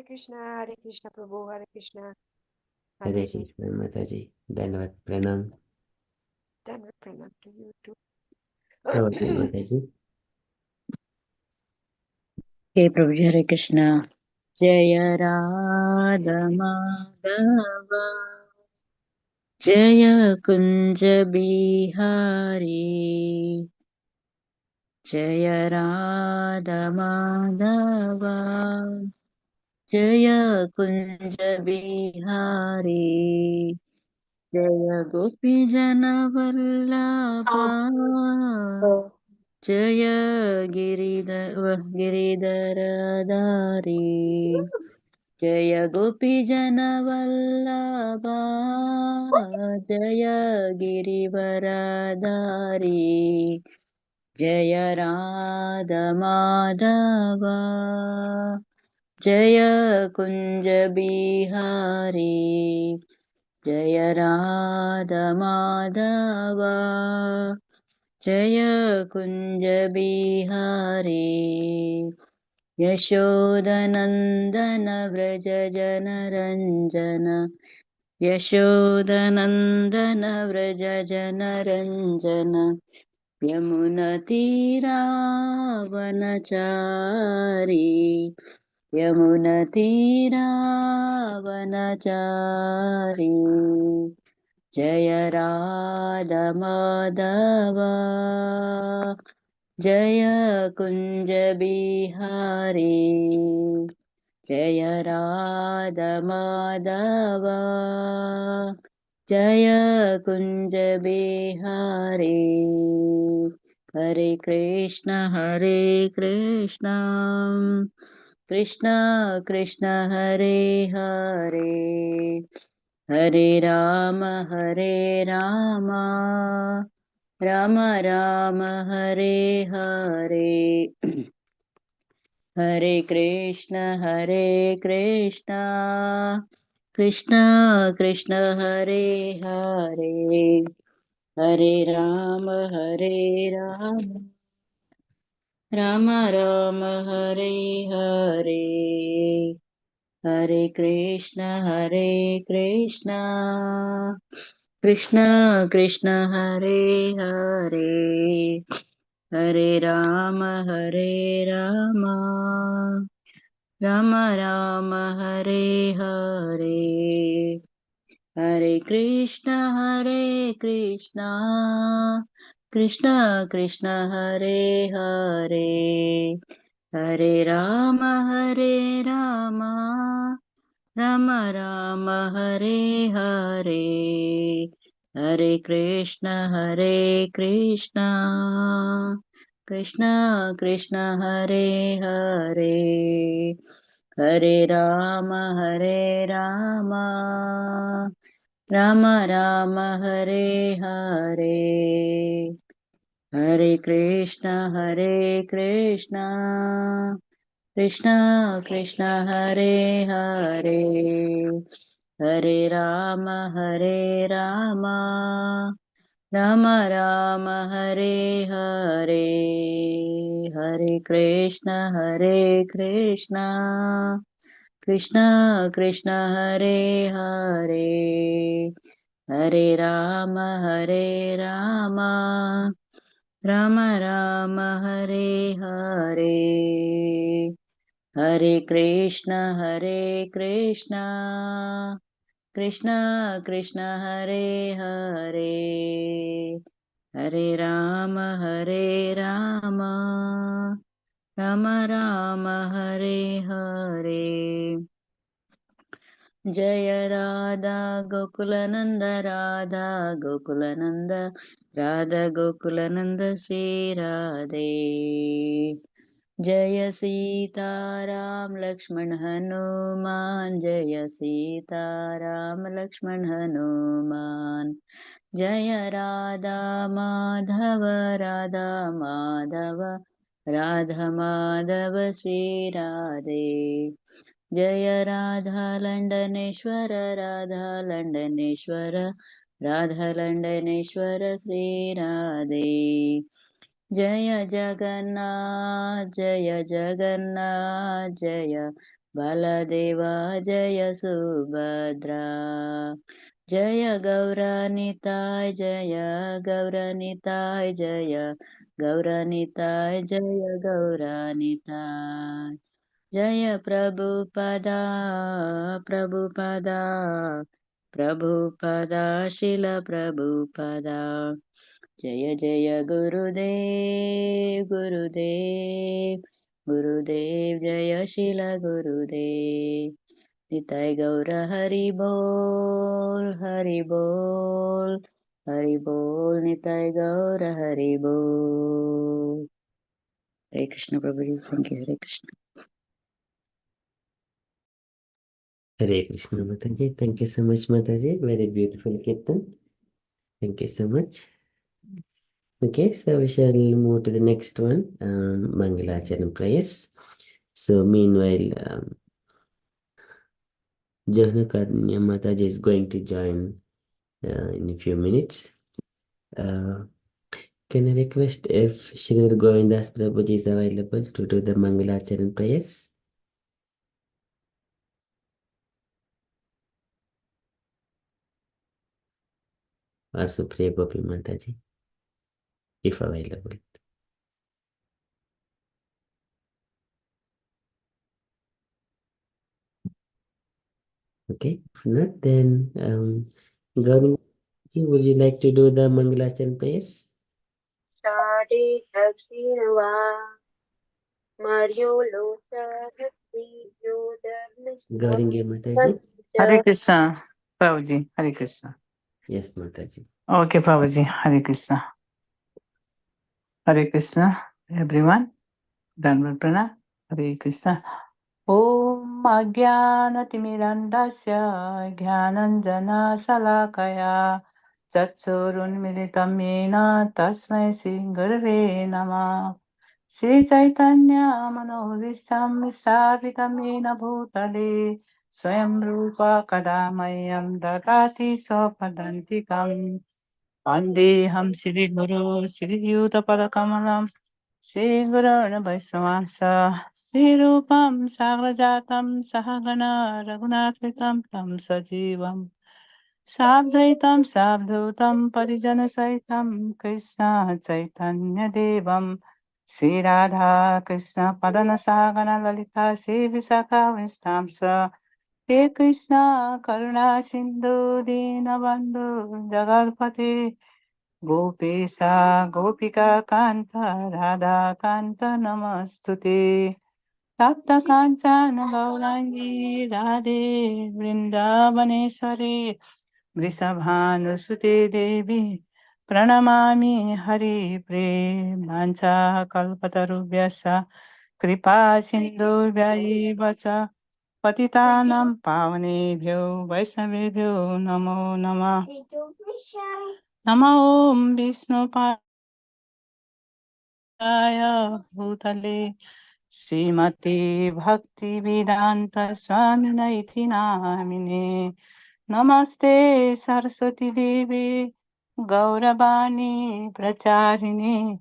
कृष्ण प्रभु, हरे कृष्ण हरे माता जी। कृष्ण माता जी, धन्यवाद, प्रणाम। धन्यवाद, प्रणाम टू यू टू। प्रवचन माता जी। हे प्रभु जी, हरे कृष्णा। जय राधा माधव, जय कुंज बिहारी, जय राधा माधव, जय कुंज बिहारी, जय गोपी जन वल्लभा, जय गिरिधरधारी, जय गोपी जन वल्लभा, जय गिरिवरधारी, जय राधा माधव, जय कुंज बिहारी, जय राधा माधव, जय कुंज बिहारी, यशोदनन्दन व्रज जनरञ्जन, यशोदनन्दन व्रज जनरञ्जन, यमुनतीरावनचारी, यमुनतीरावनचारी, जय राधा माधव, जय कुंज बिहारी, जय राधा माधव, जय कुंज बिहारी, हरे कृष्ण कृष्ण कृष्ण हरे हरे, हरे राम राम राम हरे हरे, हरे कृष्ण कृष्ण कृष्ण हरे हरे, हरे राम राम राम हरे हरे, हरे कृष्ण कृष्ण कृष्ण हरे हरे, हरे राम राम राम हरे हरे, हरे कृष्ण कृष्ण कृष्ण हरे हरे, हरे राम राम राम हरे हरे, हरे कृष्ण कृष्ण कृष्ण हरे हरे, हरे राम राम राम हरे हरे, हरे कृष्ण कृष्ण कृष्ण हरे हरे, हरे राम राम राम हरे हरे, हरे कृष्ण कृष्ण कृष्ण हरे हरे, हरे राम राम राम हरे हरे, हरे कृष्ण कृष्ण कृष्ण हरे हरे, हरे राम राम राम हरे हरे, जय राधा गोकुलनंद राधा गोकुलनंद श्री राधे, जय सीताराम लक्ष्मण हनुमान, जय सीताराम लक्ष्मण हनुमान, जय राधा माधव राधा माधव श्री राधे, जय राधा लंडनेश्वर राधा लंडनेश्वर श्री राधे, जय जगन्नाथ जय बलदेवा जय सुभद्रा जय गौरनिताय जय गौरनिताय जय गौरनिताय जय गौरनिताय जय प्रभुपदा प्रभुपदा प्रभुपदा शिल प्रभुपदा जय जय गुरुदेव गुरुदेव गुरुदेव जय शिल गुरुदेव निताय गौर हरि बोल हरि बोल हरि बोल निताय गौर हरि बोल Hare Krishna Prabhu ji thank you Hare Krishna Hare Krishna Mataji. Thank you so much, Mataji. Very beautiful Kirtan. Thank you so much. Okay, so we shall move to the next one, Mangalacharan prayers. So meanwhile, Jahnukanya Mataji is going to join in a few minutes. Can I request if Sridhar Govindas Prabhuji is available to do the Mangalacharan prayers? Or Supriya Gopi Mataji, if available. Okay, if not, then Gauri, would you like to do the Mangalacharan prayers? Shade Dakshinava Mario Losa Hati Gauri Mataji? Hare Krishna, Prabhuji. Hare Krishna. Yes, Mataji. Okay, Prabhuji. Hare Krishna. Hare Krishna, everyone. Dhanavad Prana. Hare Krishna. Om Ajnanatimidandasya Jnananjana Salakaya Chakshurunmilitam Yena Tasmai Shri Gurave Namah Shri Chaitanya Manovistam Visavitam Yena Bhutale Swayam Rupa Kadamayam Dadati Swapadantikam Vandeham Shri Guru Shri Yutapadakamalam Shri Guru Vaisnavamsa Shri Rupam Sagrajatam Sahagana Raghunathitam Tam Sajivam Sabdaitam Sabdutam Parijana Saitam Krishna Chaitanya Devam Shri Radha Krishna Padana Sagana Lalita Shri Visakha Vistamsa He Krishna Karuna Sindhu Dinabandhu Jagarpati Gopesa Gopika Kanta Radha Kanta Namastute Tapta Kanchana Gaurangi Radhe Vrindavaneshwari Vrisabhanusute Devi Pranamami Hari Mancha Kalpatarubhyasa Kripa Sindhubhyayivacha Patitanam Pavanebhyo Vaishnavebhyo Namo Namah Namo Om Vishnu Bhutale Srimati Bhakti Vedanta Swami Naiti Namine Namaste Saraswati Devi Gauravani Pracharini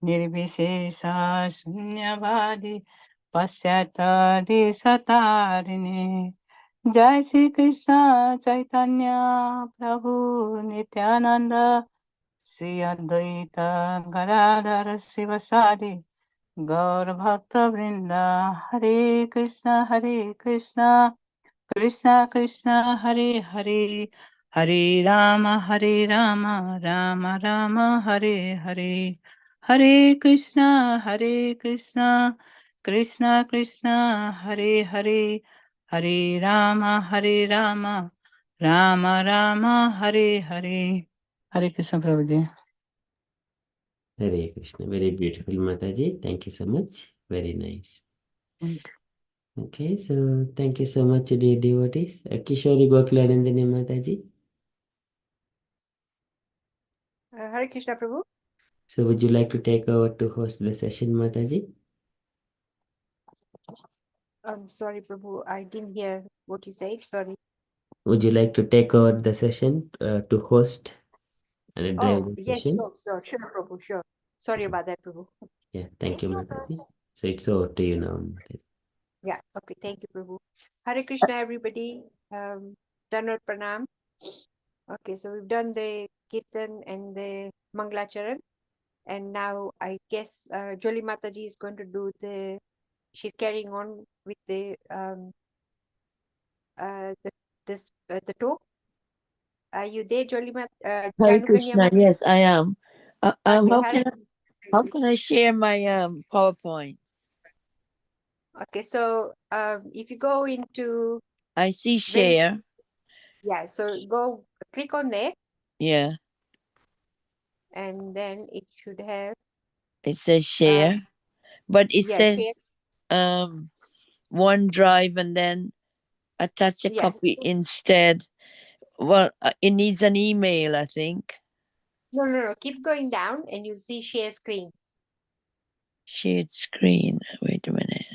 Nirvishesha Shunyavadi Pasyata Desatarini Jai Shri Krishna Chaitanya Prabhu Nityānanda Shri Advaita Gadadhar Sivasadi Gaur Bhakta Vrinda Hare Krishna Krishna Krishna Hare Hare Hare Rama Rama Rama Hare Hare Hare Krishna Krishna Krishna Hare Hare Hare Rama Rama Rama Hare Hare Hare Krishna Prabhuji. Hare Krishna. Very beautiful, Mataji. Thank you so much. Very nice. Okay, so thank you so much, dear devotees. Kishori Gokulanandani Mataji. Hare Krishna Prabhu. So would you like to take over to host the session, Mataji? I'm sorry, Prabhu. I didn't hear what you said. Sorry. Would you like to take over the session to host and drive Oh, the yes, session? sure, Prabhu, sure. Sorry about that, Prabhu. Yeah, thank you, Mataji. So it's over to you now, Mataji. Yeah, okay, thank you, Prabhu. Hare Krishna, everybody. Danot Pranam. Okay, so we've done the Kirtan and the Mangalacharan, and now I guess Jolly Mataji is going to do she's carrying on with the the talk. Are you there, Hare Jahnukanya Krishna. Mataji? Yes, I am. Okay, Hare. How can I share my PowerPoint? Okay, so if you go into I see very, share. yeah, so click on there, Yeah, and then it should have it says share, but it yeah, share. says OneDrive and then attach a Yeah, copy instead. Well, it needs an email, I think. no, keep going down and you'll see share screen. Shared screen. Wait a minute.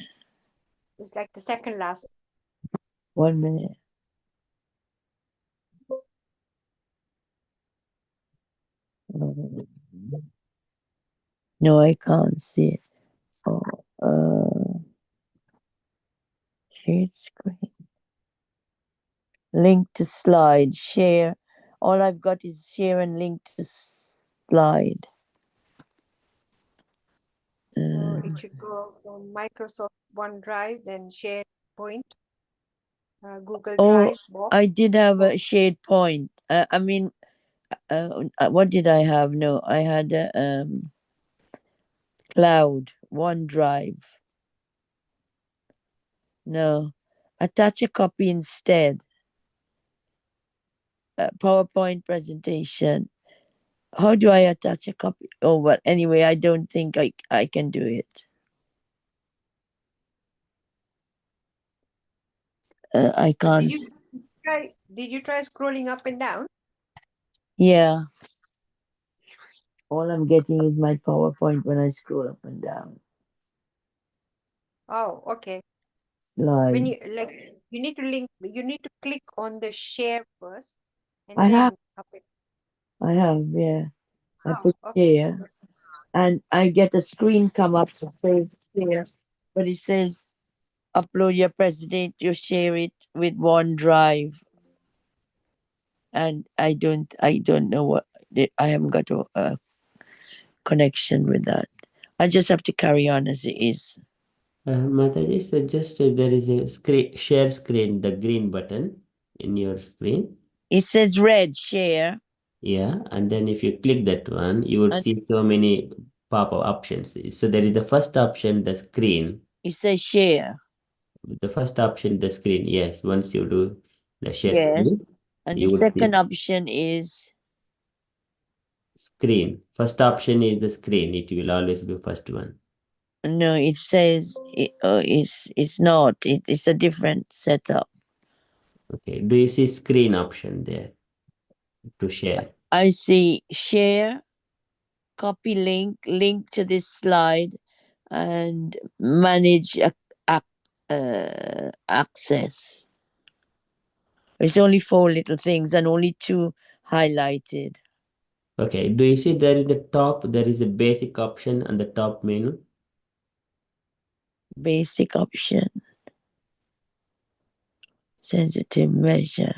It's like the second last. 1 minute. No, I can't see it. Oh, shared screen. Link to slide. Share. All I've got is share and link to slide. So it should go from Microsoft OneDrive, then SharePoint, Google Oh, Drive, box. I did have a shared point. What did I have? No, I had a cloud, OneDrive. No, attach a copy instead. PowerPoint presentation. How do I attach a copy? Oh, well, anyway, I don't think I can do it. I can't. Did you try scrolling up and down? Yeah. All I'm getting is my PowerPoint when I scroll up and down. Oh, okay. Slide. When you need to click on the share first, and I then have, up it. yeah. I Oh, put okay. share. And I get a screen come up to say share, but it says upload your president, you share it with OneDrive, and I don't know what I haven't got a connection with that. I just have to carry on as it is. Mataji, so just there is a share screen, the green button in your screen. It says red share. Yeah, and then if you click that one, you would And see so many pop-up options. So there is the first option, the screen. it says share. The first option, the screen. Yes, once you do the share Yes. screen, And the you would see second option is screen. First option is the screen. It will always be first one. no. It says it's not. It's a different setup. Okay. Do you see screen option there to share? I see share, copy link to this slide, and manage access. It's only 4 little things and only 2 highlighted. Okay. Do you see there in the top, there is a basic option on the top menu? Basic option. Sensitive measure.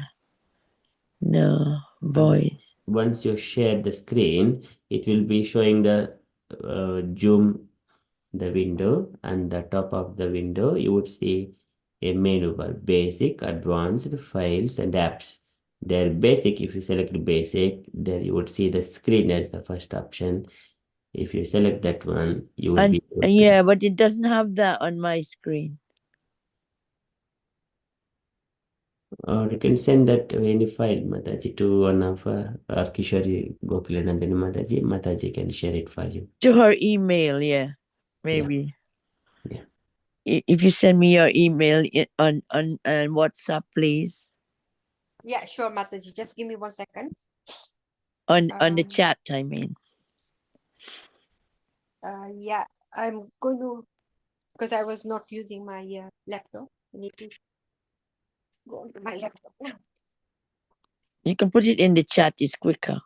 No, voice. Once you share the screen, it will be showing the zoom the window, and the top of the window you would see a menu bar: basic, advanced, files, and apps. There basic, if you select basic, there you would see the screen as the first option. If you select that one, you would be able to, Yeah, but it doesn't have that on my screen. or you can send that any file, Mataji, to one of our Kishori Gokulanandani Mataji. Mataji can share it for you. To her email, yeah. Maybe. Yeah. If you send me your email on WhatsApp, please. Yeah, sure, Mataji. Just give me 1 second. On the chat, I mean. Yeah, I'm going to, because I was not using my laptop. I need to go onto my laptop now. You can put it in the chat, it's quicker.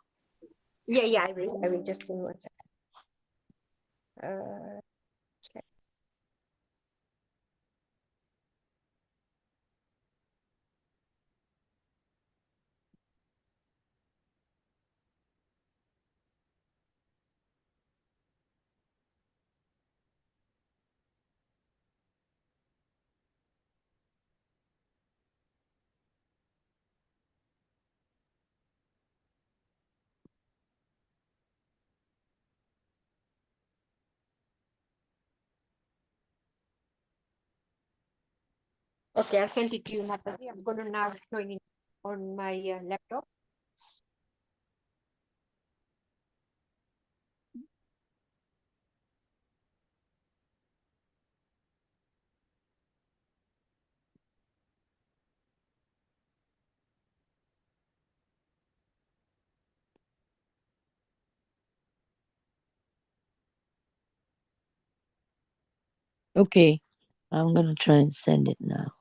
Yeah, I will. Just give me 1 second. Okay, I sent it to you, Mataji. I'm going to now join it on my laptop. Okay, I'm going to try and send it now.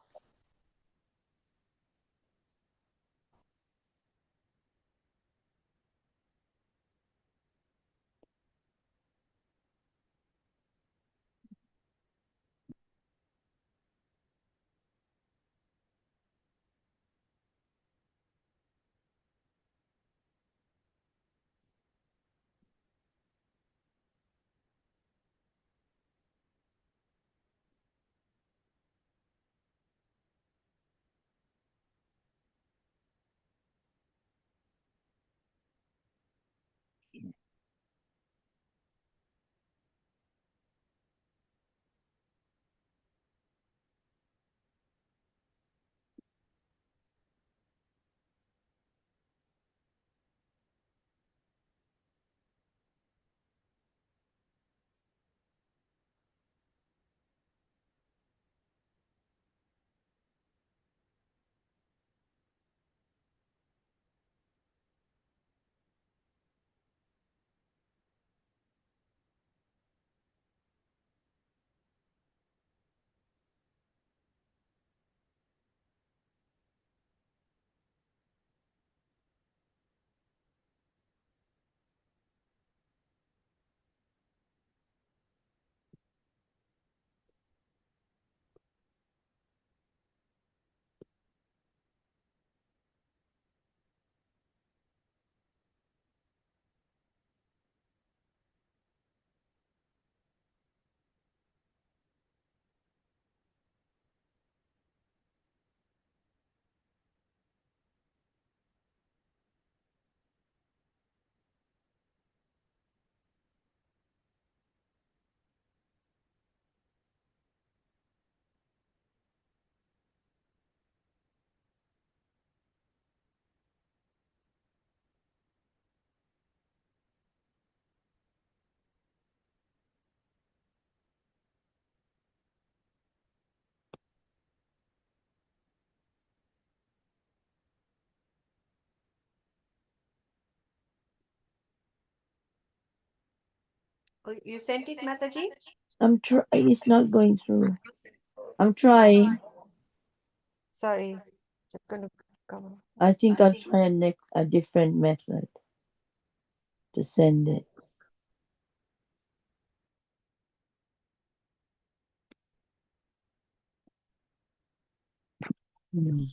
Oh, you sent it, Mataji? It's not going through. I'm trying. Sorry, just going to come. I think I'll try a different method to send it. Hmm.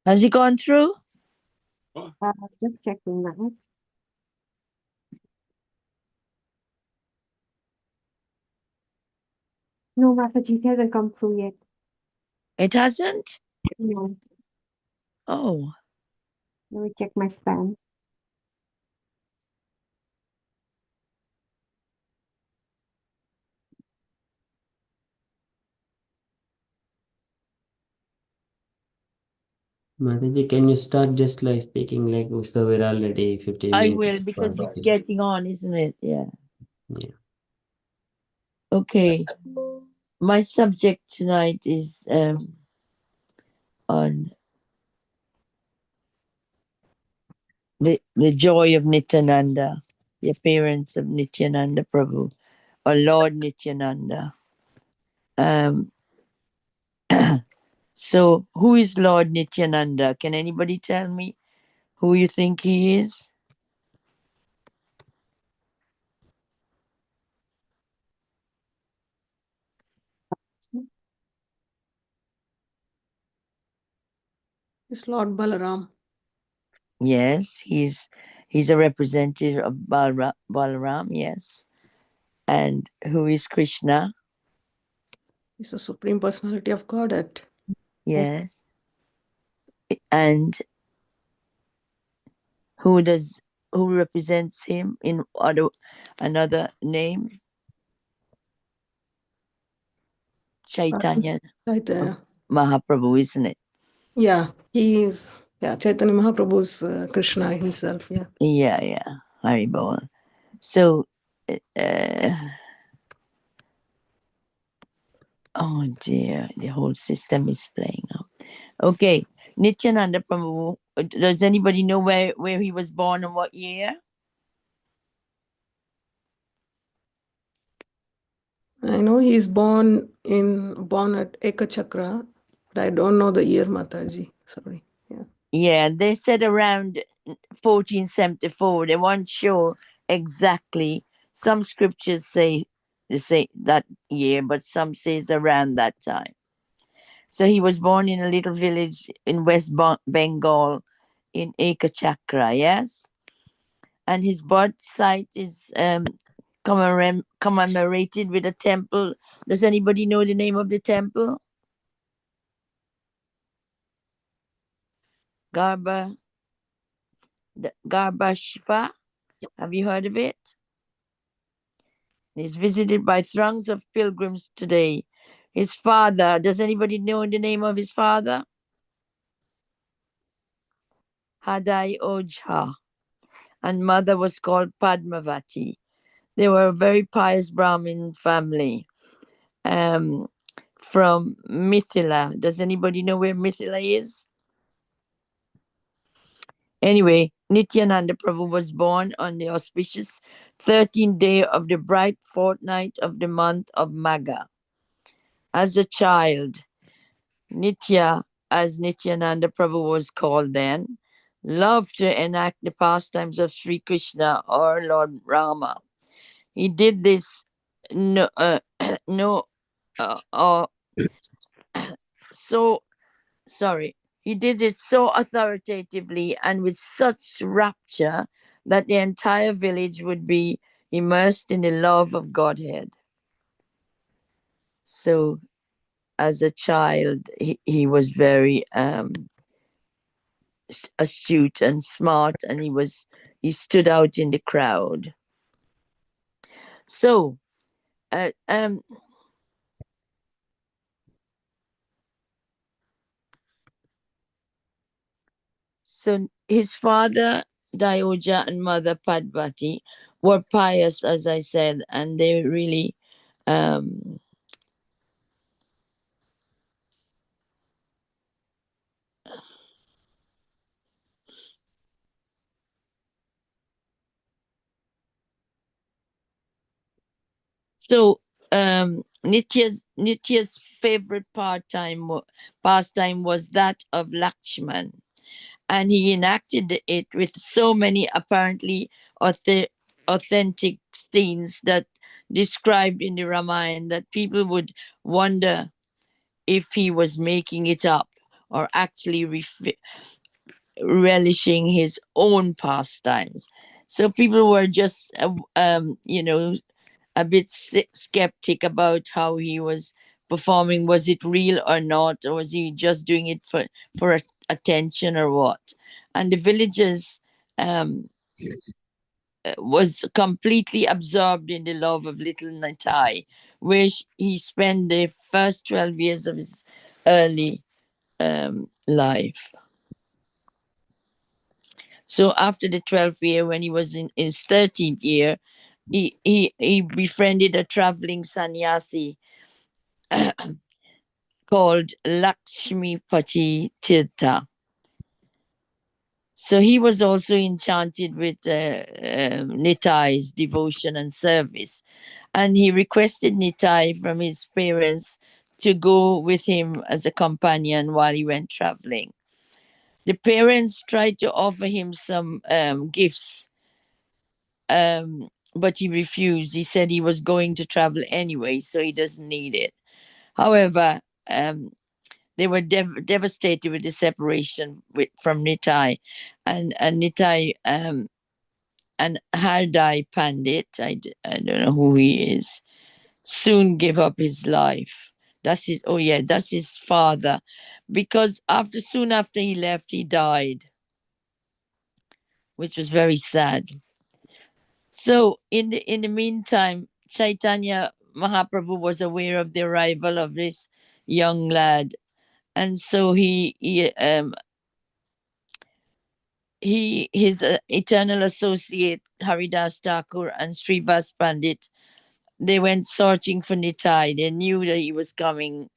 Has it gone through? Just checking now. No, Mataji, it hasn't come through yet. It hasn't? No, Oh, let me check my spam. Mataji, can you start just like speaking like so we're already 15 I minutes? will, because it's getting on, isn't it? Yeah. Yeah. Okay. My subject tonight is on the joy of Nityānanda, the appearance of Nityānanda Prabhu, or Lord Nityānanda. So, who is Lord Nityānanda? Can anybody tell me who you think he is? It's Lord Balaram. Yes, he's a representative of Balaram, yes. And who is Krishna? He's the Supreme Personality of Godhead. Yes. And who represents him in another name? Chaitanya Chaitanya. Mahaprabhu, isn't it? Yeah, he is. Yeah, Chaitanya Mahaprabhu's Krishna himself. Yeah. Yeah. Haribol. So, oh dear, the whole system is playing out. Okay, Nityananda Prabhu. Does anybody know where he was born and what year? I know he is born at Ekachakra, but I don't know the year, Mataji. Sorry. Yeah. Yeah, they said around 1474. They weren't sure exactly. Some scriptures say that year, but some says around that time. So he was born in a little village in West Bengal in Ekachakra, yes? And his birth site is commemorated with a temple. Does anybody know the name of the temple? Garbhashva. Have you heard of it? It's visited by throngs of pilgrims today. His father, does anybody know the name of his father? Hadai Ojha. And mother was called Padmavati. They were a very pious Brahmin family from Mithila. Does anybody know where Mithila is? Anyway, Nityananda Prabhu was born on the auspicious 13th day of the bright fortnight of the month of Magha. As a child, Nitya, as Nityananda Prabhu was called then, loved to enact the pastimes of Sri Krishna or Lord Rama. He did this no, so sorry. He did it so authoritatively and with such rapture that the entire village would be immersed in the love of Godhead. So, as a child, he was very astute and smart, and he stood out in the crowd. So, so his father Dayoja and mother Padmati were pious, as I said, and they really so Nitya's favorite pastime was that of Lakshman, and he enacted it with so many apparently authentic scenes that described in the Ramayana that people would wonder if he was making it up or actually relishing his own pastimes. So people were just, a bit skeptic about how he was performing. Was it real or not, or was he just doing it for attention or what? And the villagers was completely absorbed in the love of little Nitai, where he spent the first 12 years of his early life. So after the 12th year, when he was in his 13th year, he befriended a traveling sannyasi called Lakshmipati Tirtha. So he was also enchanted with Nitai's devotion and service, and he requested Nitai from his parents to go with him as a companion while he went traveling. The parents tried to offer him some gifts, but he refused. He said he was going to travel anyway, so he doesn't need it. However, they were devastated with the separation from Nitai, and Nitai and Hardai Pandit, I don't know who he is, soon gave up his life. That's his father, because soon after he left, he died, which was very sad. So in the meantime, Chaitanya Mahaprabhu was aware of the arrival of this young lad, and so his eternal associate Haridas Thakur and Srivas Pandit, they went searching for Nitai. They knew that he was coming,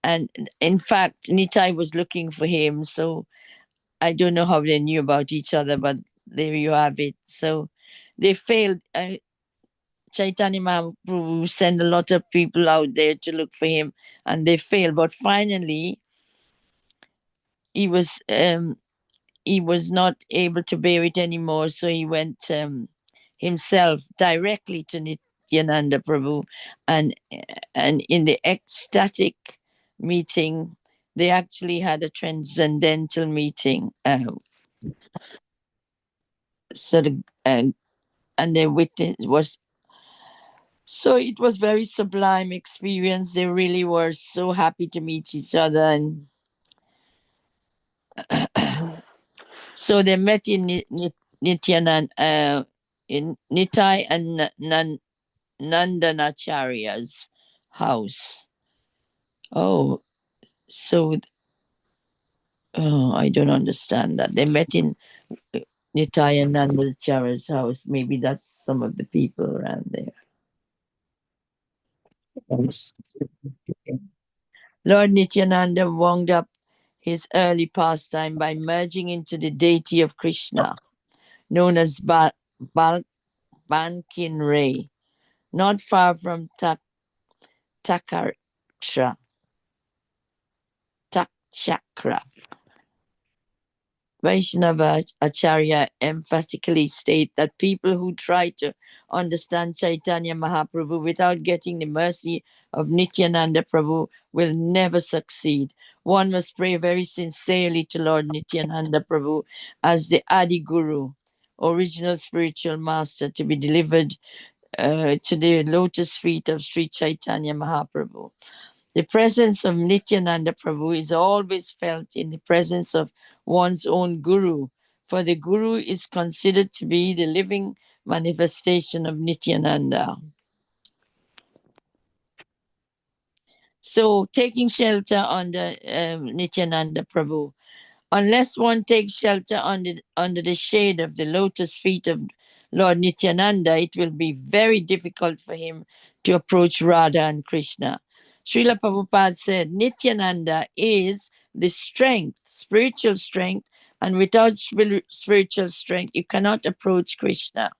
and in fact Nitai was looking for him. So I don't know how they knew about each other, but there you have it. So they failed. Chaitanya Mahaprabhu sent a lot of people out there to look for him, and they failed. But finally, he was not able to bear it anymore, so he went himself directly to Nityānanda Prabhu, and in the ecstatic meeting, they actually had a transcendental meeting. And their witness was. So it was very sublime experience. They really were so happy to meet each other, and so they met in Nityananda, in Nitai and Nandanacharya's house. Oh, so I don't understand that. They met in Nitai and Nandanacharya's house. Maybe that's some of the people around there. Lord Nityananda wound up his early pastime by merging into the deity of Krishna, known as Bankin Ray, not far from Takchakra. Vaishnava Acharya emphatically state that people who try to understand Chaitanya Mahaprabhu without getting the mercy of Nityananda Prabhu will never succeed. One must pray very sincerely to Lord Nityananda Prabhu as the Adi Guru, original spiritual master, to be delivered to the lotus feet of Sri Chaitanya Mahaprabhu. The presence of Nityananda Prabhu is always felt in the presence of one's own Guru, for the Guru is considered to be the living manifestation of Nityananda. So, taking shelter under Nityananda Prabhu. Unless one takes shelter under the shade of the lotus feet of Lord Nityananda, it will be very difficult for him to approach Radha and Krishna. Srila Prabhupada said, Nityananda is the strength, spiritual strength, and without spiritual strength, you cannot approach Krishna.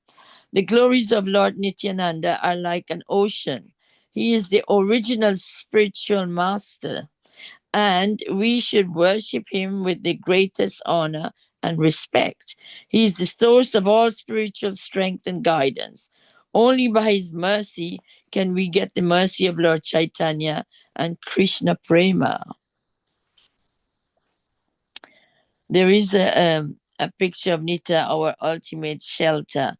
The glories of Lord Nityananda are like an ocean. He is the original spiritual master, and we should worship him with the greatest honor and respect. He is the source of all spiritual strength and guidance. Only by his mercy can we get the mercy of Lord Chaitanya and Krishna Prema. There is a picture of Nita, our ultimate shelter.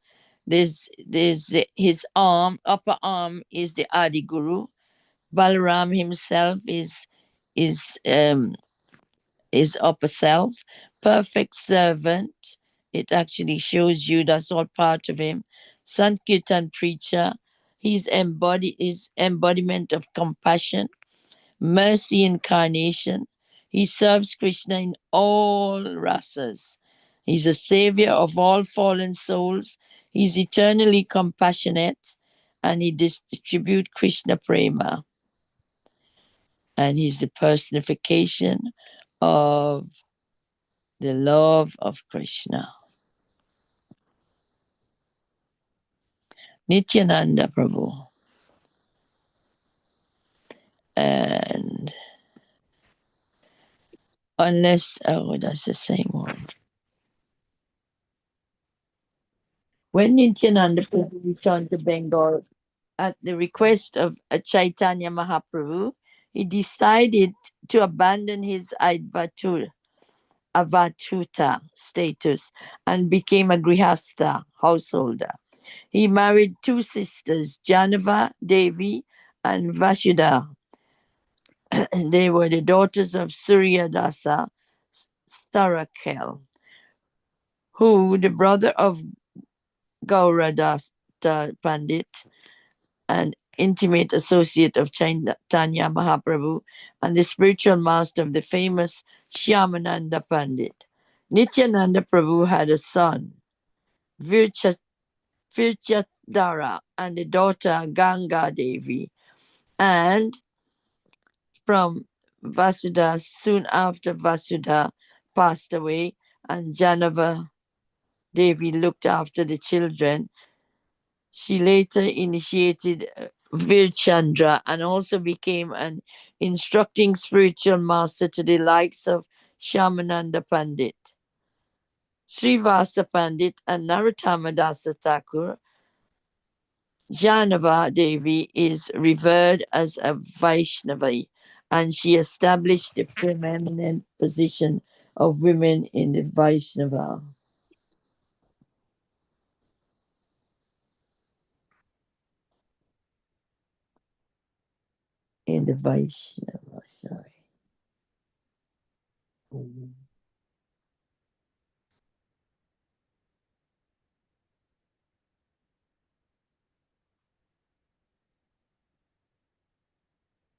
There's his upper arm is the Adi Guru. Balaram himself is his upper self, perfect servant. It actually shows you that's all part of him. Sankirtan preacher, his embodiment of compassion, mercy incarnation. He serves Krishna in all rasas. He's a savior of all fallen souls. He's eternally compassionate, and he distributes Krishna Prema. And he's the personification of the love of Krishna. Nityānanda Prabhu. And unless, oh, that's the same one. When Nityānanda Prabhu returned to Bengal at the request of Chaitanya Mahaprabhu, he decided to abandon his avatuta status and became a grihastha, householder. He married two sisters, Janava, Devi, and Vasudha. They were the daughters of Surya Dasa Starakel, who, the brother of Gauradasa Pandit, an intimate associate of Chaitanya Mahaprabhu, and the spiritual master of the famous Shyamananda Pandit. Nityānanda Prabhu had a son, Virchatdara, and a daughter, Ganga Devi. And from Vasudha, soon after Vasudha passed away and Janava Devi looked after the children, she later initiated Virchandra and also became an instructing spiritual master to the likes of Shyamananda Pandit, Srivasa Pandit, and Narottama Dasa Thakur. Janava Devi is revered as a Vaishnavi, and she established the preeminent position of women in the Vaishnava. Sorry.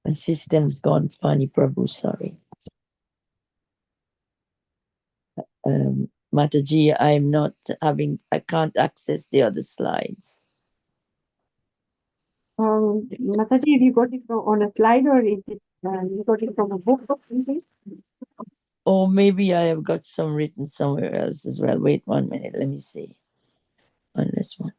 The system's gone funny, Prabhu, sorry. Mataji, I can't access the other slides. Mataji, have you got it on a slide or is it you got it from a book or something? Or maybe I have got some written somewhere else as well. Wait 1 minute, let me see. Unless one.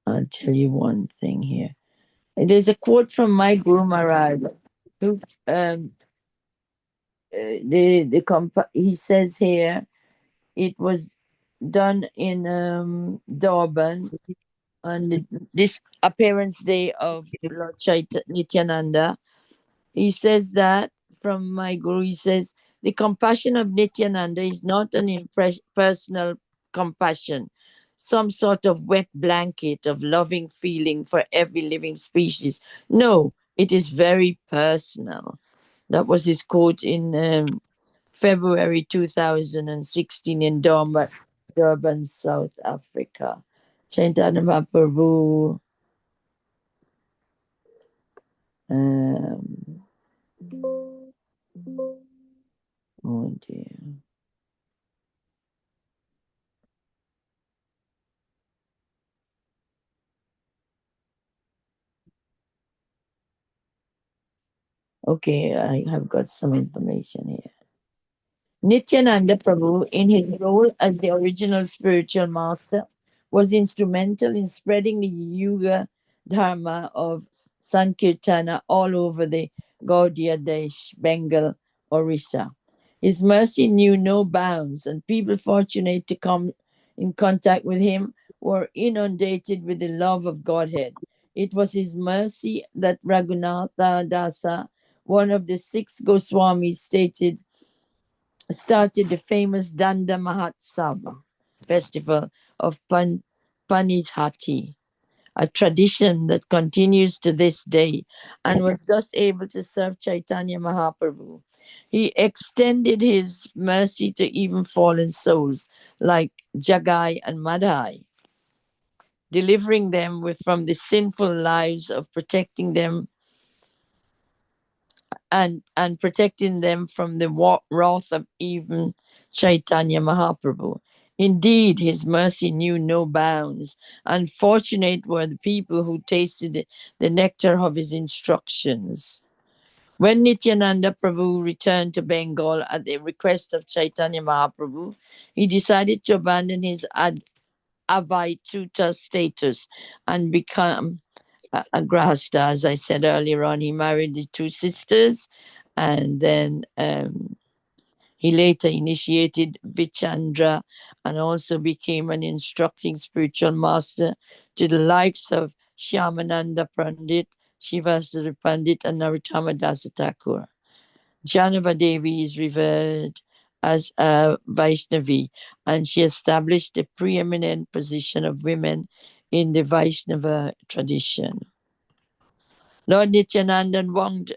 I'll tell you one thing here. There's a quote from my Guru Maharaj, who he says here, it was done in Durban on this appearance day of Lord Nityananda. He says that from my Guru, he says, the compassion of Nityananda is not an personal compassion, some sort of wet blanket of loving feeling for every living species. No, it is very personal. That was his quote in February 2016 in Durban, South Africa. Chaitanya Mahaprabhu. Oh dear. Okay, I have got some information here. Nityananda Prabhu, in his role as the original spiritual master, was instrumental in spreading the Yuga Dharma of Sankirtana all over the Gaudiya Desh, Bengal, Orissa. His mercy knew no bounds, and people fortunate to come in contact with him were inundated with the love of Godhead. It was his mercy that Raghunatha Dasa, one of the 6 Goswamis, started the famous Danda Mahotsava festival of Panithati, a tradition that continues to this day, and was thus able to serve Chaitanya Mahaprabhu. He extended his mercy to even fallen souls like Jagai and Madhai, delivering them from the sinful lives of protecting them and protecting them from the wrath of even Chaitanya Mahaprabhu. Indeed, his mercy knew no bounds. Unfortunate were the people who tasted the nectar of his instructions. When Nityananda Prabhu returned to Bengal at the request of Chaitanya Mahaprabhu, he decided to abandon his Avaituta status and become a Grahasta. As I said earlier on, he married his two sisters, and then he later initiated Vichandra and also became an instructing spiritual master to the likes of Shyamananda Pandit, Shivasari Pandit, and Narottama Dasa Thakur. Janava Devi is revered as a Vaishnavi, and she established the preeminent position of women in the Vaishnava tradition. Lord Nityananda wound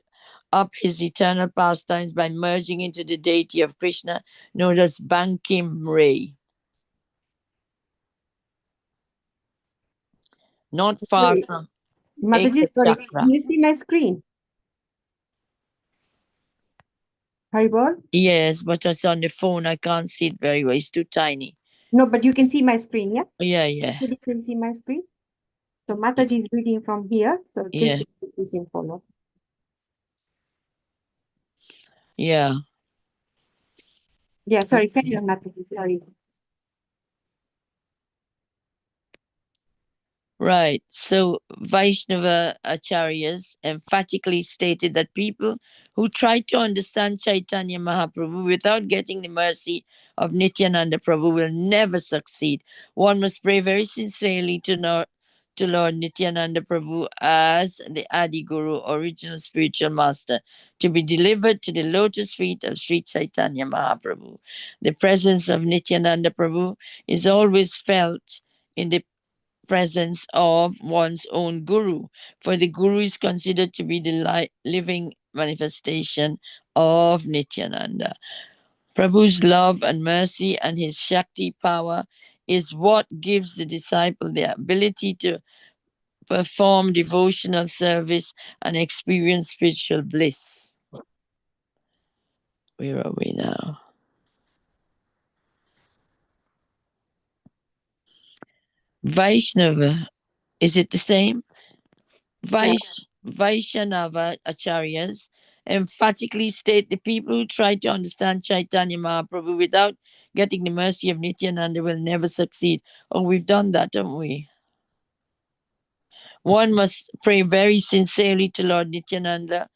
up his eternal pastimes by merging into the deity of Krishna known as Bankim Ray. Not far Sorry, from Mataji, sorry, can Ekachakra. you see my screen? Haribol? Yes, but it's on the phone. I can't see it very well. It's too tiny. No, but you can see my screen, yeah? Yeah. You can see my screen. So Mataji is reading from here, so Yeah. this you can follow. Yeah. Yeah, sorry, carry on, Mataji, sorry. Right. So Vaishnava Acharyas emphatically stated that people who try to understand Chaitanya Mahaprabhu without getting the mercy of Nityananda Prabhu will never succeed. One must pray very sincerely to Lord Nityananda Prabhu as the Adi Guru, original spiritual master, to be delivered to the lotus feet of Sri Chaitanya Mahaprabhu. The presence of Nityananda Prabhu is always felt in the presence of one's own guru, for the guru is considered to be the living manifestation of Nityananda. Prabhu's love and mercy and his Shakti power is what gives the disciple the ability to perform devotional service and experience spiritual bliss. Where are we now? Vaishnava, is it the same? Vaishnava Acharyas emphatically state the people who try to understand Chaitanya Mahaprabhu without getting the mercy of Nityananda will never succeed. Oh, we've done that, haven't we? One must pray very sincerely to Lord Nityananda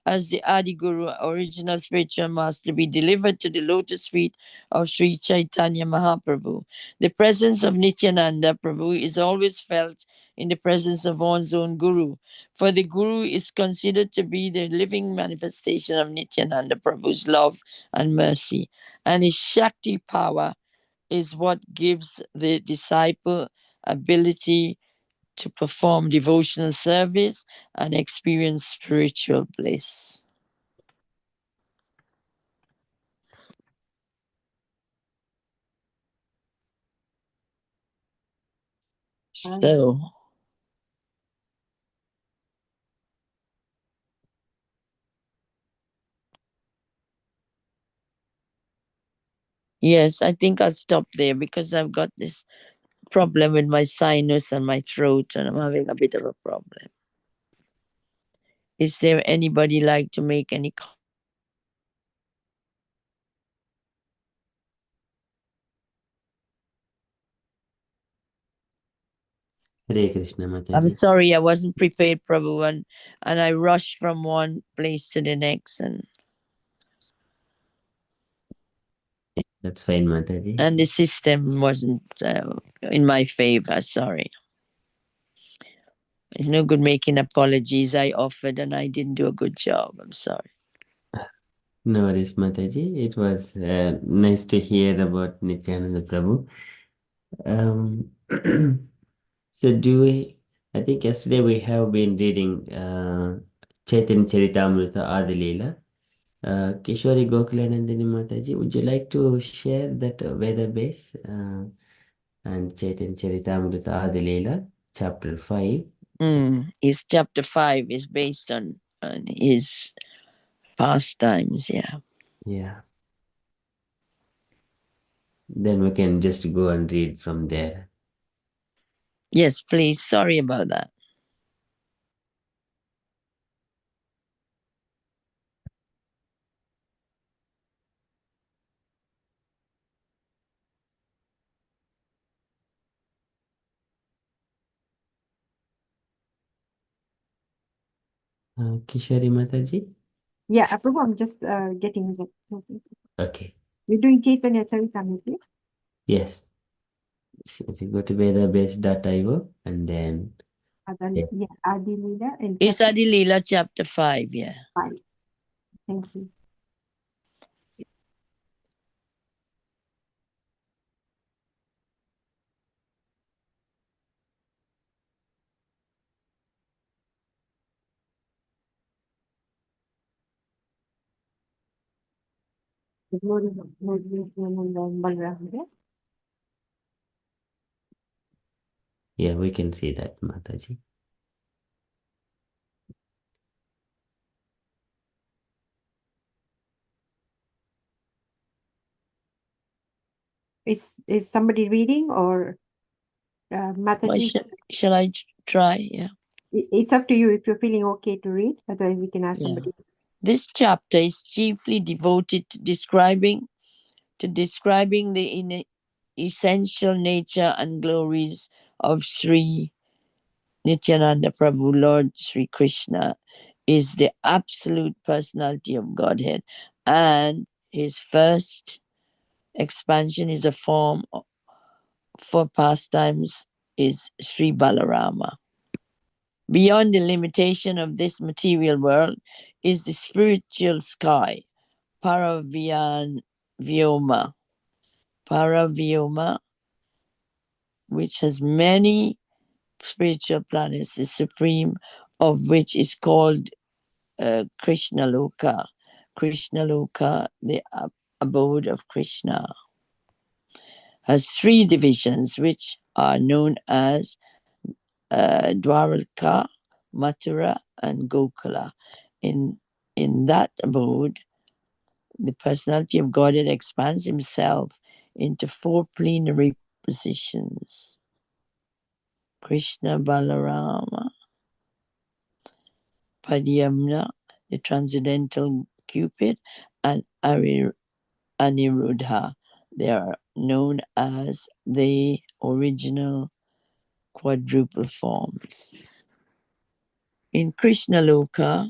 as the Adi Guru, original spiritual master, be delivered to the lotus feet of Sri Chaitanya Mahaprabhu. The presence of Nityananda Prabhu is always felt in the presence of one's own Guru, for the Guru is considered to be the living manifestation of Nityananda Prabhu's love and mercy, and his Shakti power is what gives the disciple ability to perform devotional service and experience spiritual bliss. So, yes, I think I'll stop there because I've got this problem with my sinus and my throat, and I'm having a bit of a problem. Is there anybody like to make any Hare Krishna I'm Mataji. sorry, I wasn't prepared, Prabhu, and I rushed from one place to the next, and That's fine, Mataji. the system wasn't in my favor. Sorry. It's no good making apologies. I offered and I didn't do a good job. I'm sorry. No worries, Mataji. It was nice to hear about Nityananda Prabhu. So I think yesterday we have been reading Chaitanya Charitamrita Adilila. Kishori Gokulanandini Mataji, would you like to share that Veda base and Chaitanya Charitamrita Adilila, chapter 5? His chapter 5 is based on his pastimes, yeah. Yeah. Then we can just go and read from there. Yes, please. Sorry about that. Kishori Mataji? Yeah, Prabhu, I'm just getting it. Okay. You're doing Chaitanya Charitamrita? Yes. So if you go to vedabase.io and then Yeah, Adi Leela and It's chapter Adi Leela chapter 5, yeah. 5. Thank you. The glories of Lord Nityānanda and Balram, yeah? yeah, we can see that, Mataji. Is somebody reading or Well, Mataji? shall I try? Yeah. It's up to you if you're feeling okay to read. Otherwise, we can ask Yeah. somebody. This chapter is chiefly devoted to describing the essential nature and glories of Sri Nityānanda Prabhu. Lord Sri Krishna is the absolute personality of Godhead, and his first expansion is a form for pastimes is Sri Balarama. Beyond the limitation of this material world is the spiritual sky, Paravyoma, which has many spiritual planets, the supreme of which is called Krishna Loka. Krishna Loka, the abode of Krishna, has 3 divisions which are known as Dwarka, Mathura, and Gokula. In that abode, the personality of Godhead expands himself into 4 plenary positions. Krishna, Balarama, Padyamna, the transcendental Cupid, and Aniruddha. They are known as the original quadruple forms. In Krishna Loka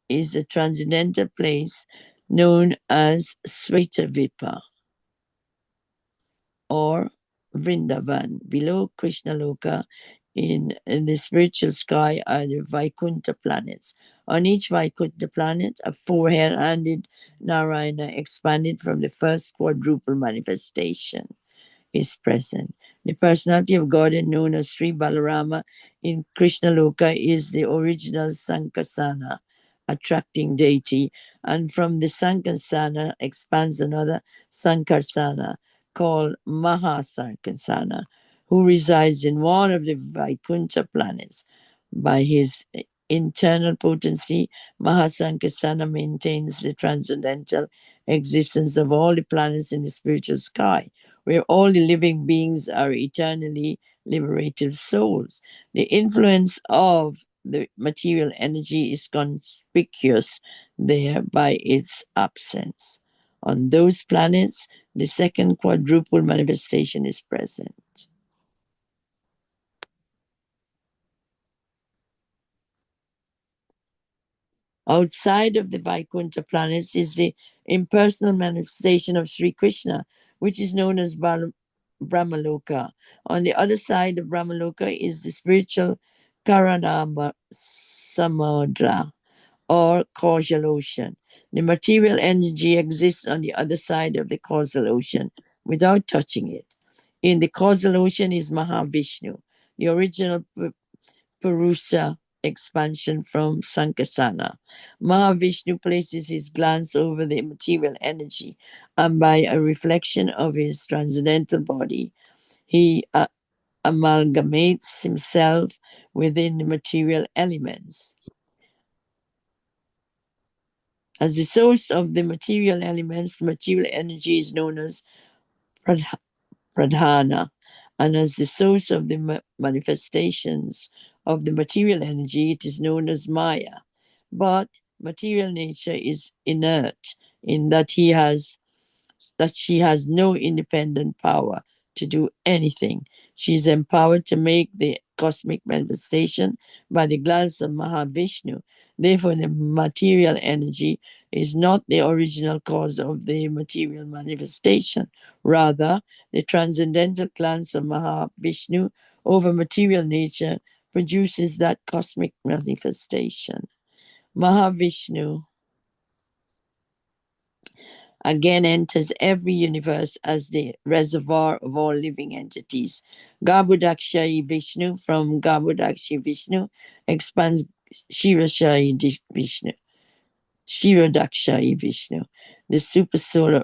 is a transcendental place known as Svetavipa or Vrindavan. Below Krishna Loka in the spiritual sky are the Vaikuntha planets. On each Vaikuntha planet, a 4-handed Narayana expanded from the first quadruple manifestation is present. The personality of Godhead known as Sri Balarama in Krishna Loka is the original Sankasana, attracting deity, and from the Sankasana expands another Sankarsana called Mahasankarsana, who resides in one of the Vaikuntha planets. By his internal potency, Mahasankarsana maintains the transcendental existence of all the planets in the spiritual sky, where all the living beings are eternally liberated souls. The influence of the material energy is conspicuous there by its absence. On those planets, the second quadruple manifestation is present. Outside of the Vaikuntha planets is the impersonal manifestation of Sri Krishna, which is known as Brahmaloka. On the other side of Brahmaloka is the spiritual Karanama Samudra or causal ocean. The material energy exists on the other side of the causal ocean without touching it. In the causal ocean is Mahavishnu, the original Purusa expansion from Sankasana. Mahavishnu places his glance over the material energy, and by a reflection of his transcendental body, he amalgamates himself within the material elements. As the source of the material elements, the material energy is known as pradhana, and as the source of the manifestations of the material energy, it is known as maya. But material nature is inert in that she has no independent power to do anything. She is empowered to make the cosmic manifestation by the glance of Mahavishnu. Therefore, the material energy is not the original cause of the material manifestation. Rather, the transcendental glance of Mahavishnu over material nature produces that cosmic manifestation. Mahavishnu again enters every universe as the reservoir of all living entities. Garbhodakshayi Vishnu from Garbhodakshi Vishnu expands Shirashayi Vishnu, Shiradakshayi Vishnu, the super soul of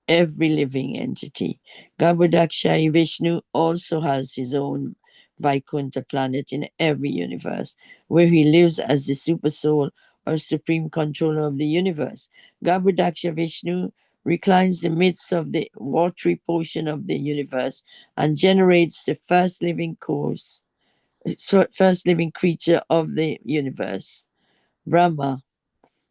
every living entity. Garbhodakshayi Vishnu also has his own Vaikuntha planet in every universe, where he lives as the super soul or supreme controller of the universe. Garbhodaksha Vishnu reclines the midst of the watery portion of the universe and generates the first living creature of the universe, Brahma.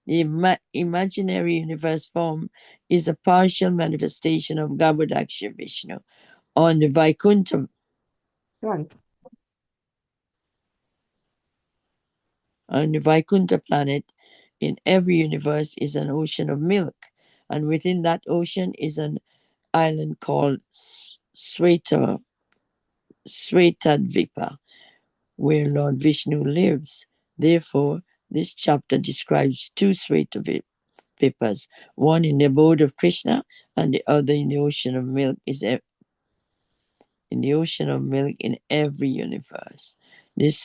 The imaginary universe form is a partial manifestation of Garbhodaksha Vishnu. On the Vaikuntha planet, in every universe is an ocean of milk, and within that ocean is an island called Svetadvipa, where Lord Vishnu lives. Therefore, this chapter describes two Svetadvipas, one in the abode of Krishna and the other in the ocean of milk in every universe. This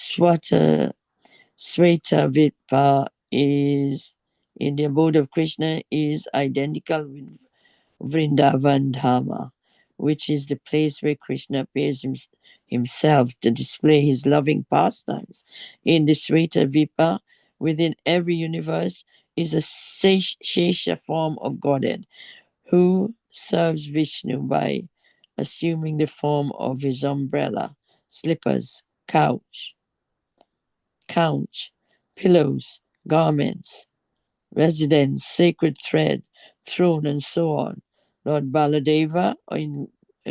Svetadvipa is in the abode of Krishna is identical with Vrindavan Dhama, which is the place where Krishna appears himself to display his loving pastimes. In the Svetadvipa, within every universe, is a Shesha form of Godhead, who serves Vishnu by assuming the form of his umbrella, slippers, couch, pillows, garments, residence, sacred thread, throne, and so on. Lord Baladeva in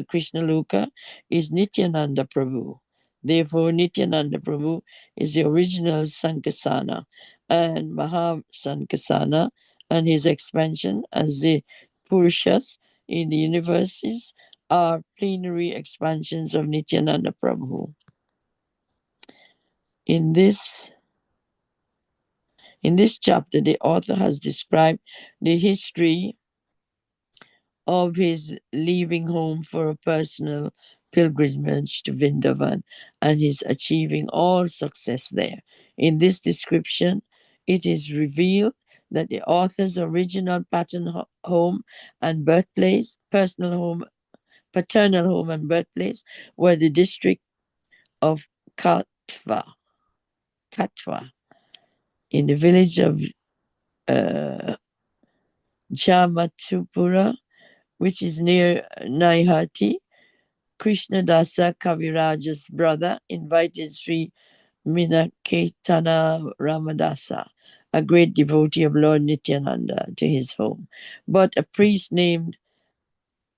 Krishna Loka is Nityānanda Prabhu. Therefore, Nityānanda Prabhu is the original Sankasana, and Mahasankasana and his expansion as the Purushas in the universes are plenary expansions of Nityānanda Prabhu. In this chapter, the author has described the history of his leaving home for a personal pilgrimage to Vrindavan and his achieving all success there. In this description, it is revealed that the author's original home and birthplace, paternal home and birthplace, were the district of Katwa, in the village of Jamatupura, which is near Naihati. Krishna Dasa Kaviraja's brother invited Sri Minaketana Ramadasa, a great devotee of Lord Nityānanda, to his home. But a priest named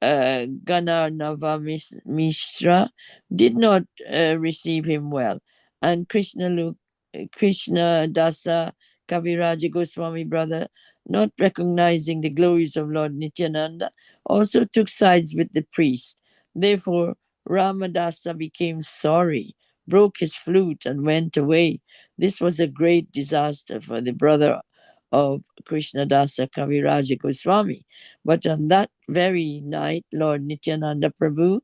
Ganarnava Mishra did not receive him well, and Krishna Dasa Kaviraja Goswami brother, not recognizing the glories of Lord Nityānanda, also took sides with the priest. Therefore, Ramadasa became sorry, broke his flute, and went away. This was a great disaster for the brother of Krishnadasa Kaviraja Goswami. But on that very night, Lord Nityānanda Prabhu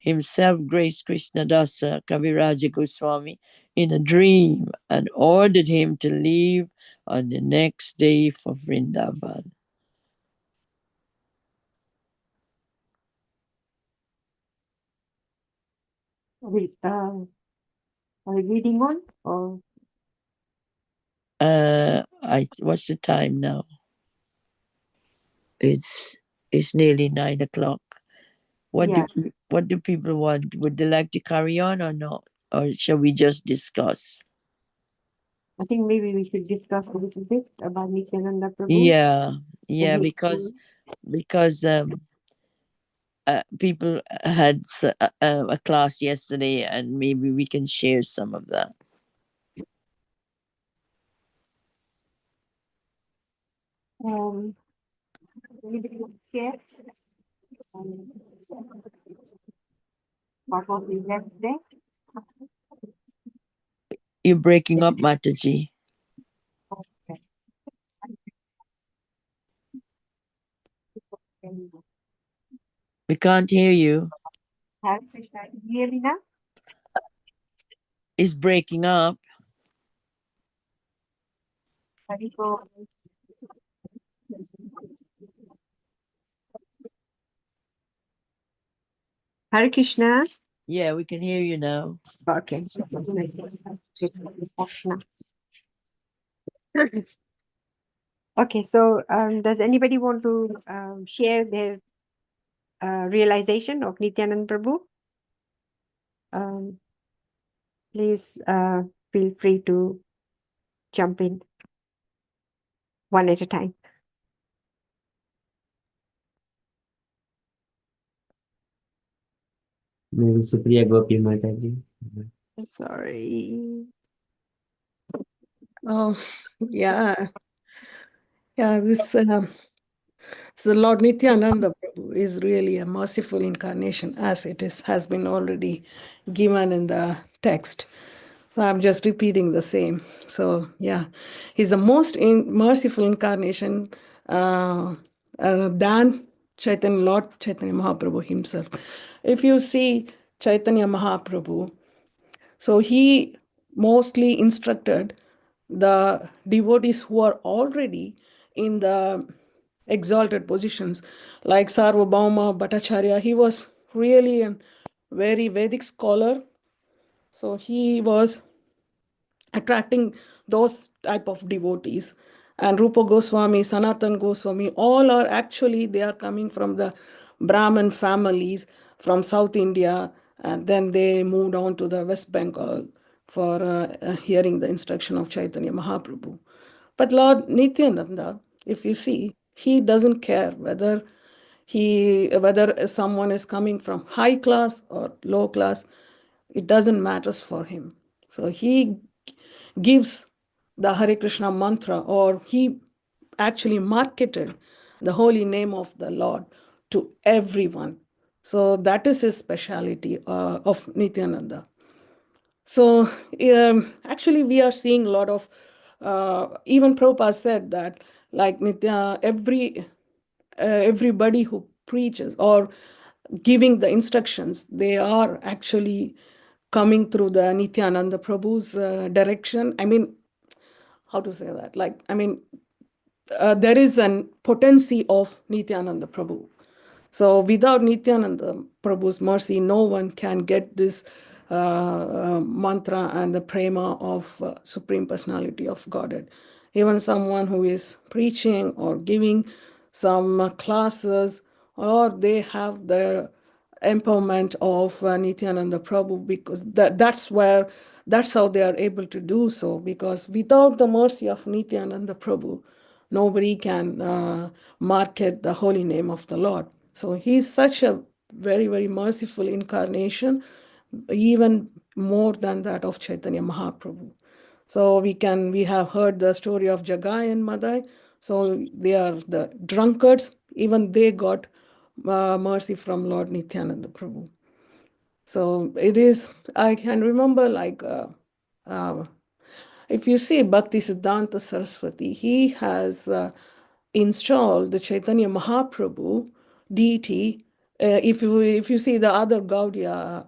himself graced Krishnadasa Kaviraja Goswami in a dream and ordered him to leave on the next day for Vrindavan. Are we reading on? Or What's the time now? It's nearly 9 o'clock. What do people want? Would they like to carry on or not? Or shall we just discuss? I think maybe we should discuss a little bit about Nityānanda Prabhu. Yeah, because people had a class yesterday, and maybe we can share some of that. Anybody want to share? What was the last day? You're breaking up, Mataji. Okay. We can't hear you. Hare Krishna. Can you hear me now? It's breaking up. Hariko. Hare Krishna. Yeah, we can hear you now. Okay. Okay, so does anybody want to share their realization of Nityānanda Prabhu? Please feel free to jump in one at a time. Maybe Supriya Gopi Mataji. I'm sorry. Oh, yeah. Yeah, so Lord Nityananda Prabhu is really a merciful incarnation, as has been already given in the text. So I'm just repeating the same. So yeah, he's the most merciful incarnation than Lord Chaitanya Mahaprabhu himself. If you see Chaitanya Mahaprabhu, so he mostly instructed the devotees who are already in the exalted positions, like Sarvabhauma Bhattacharya. He was really a very Vedic scholar. So he was attracting those type of devotees. And Rupa Goswami, Sanatan Goswami, all are actually, they are coming from the Brahmin families from South India, and then they moved on to the West Bengal for hearing the instruction of Chaitanya Mahaprabhu. But Lord Nityananda, if you see, he doesn't care whether someone is coming from high class or low class. It doesn't matter for him. So he gives the Hare Krishna mantra, or he actually marketed the holy name of the Lord to everyone. So that is his speciality of Nityananda. So actually, we are seeing a lot of, even Prabhupada said that, like everybody who preaches or giving the instructions, they are actually coming through the Nityananda Prabhu's direction. I mean, how to say that? There is a potency of Nityananda Prabhu. So without Nityananda Prabhu's mercy, no one can get this mantra and the prema of Supreme Personality of Godhead. Even someone who is preaching or giving some classes, or they have their empowerment of Nityananda Prabhu, because that's how they are able to do so, because without the mercy of Nityananda Prabhu, nobody can market the holy name of the Lord. So he's such a very, very merciful incarnation, even more than that of Chaitanya Mahaprabhu. So we have heard the story of Jagai and Madai. So they are the drunkards, even they got mercy from Lord Nityananda Prabhu. So it is, I can remember, if you see Bhakti Siddhanta Saraswati, he has installed the Chaitanya Mahaprabhu deity if you see the other Gaudiya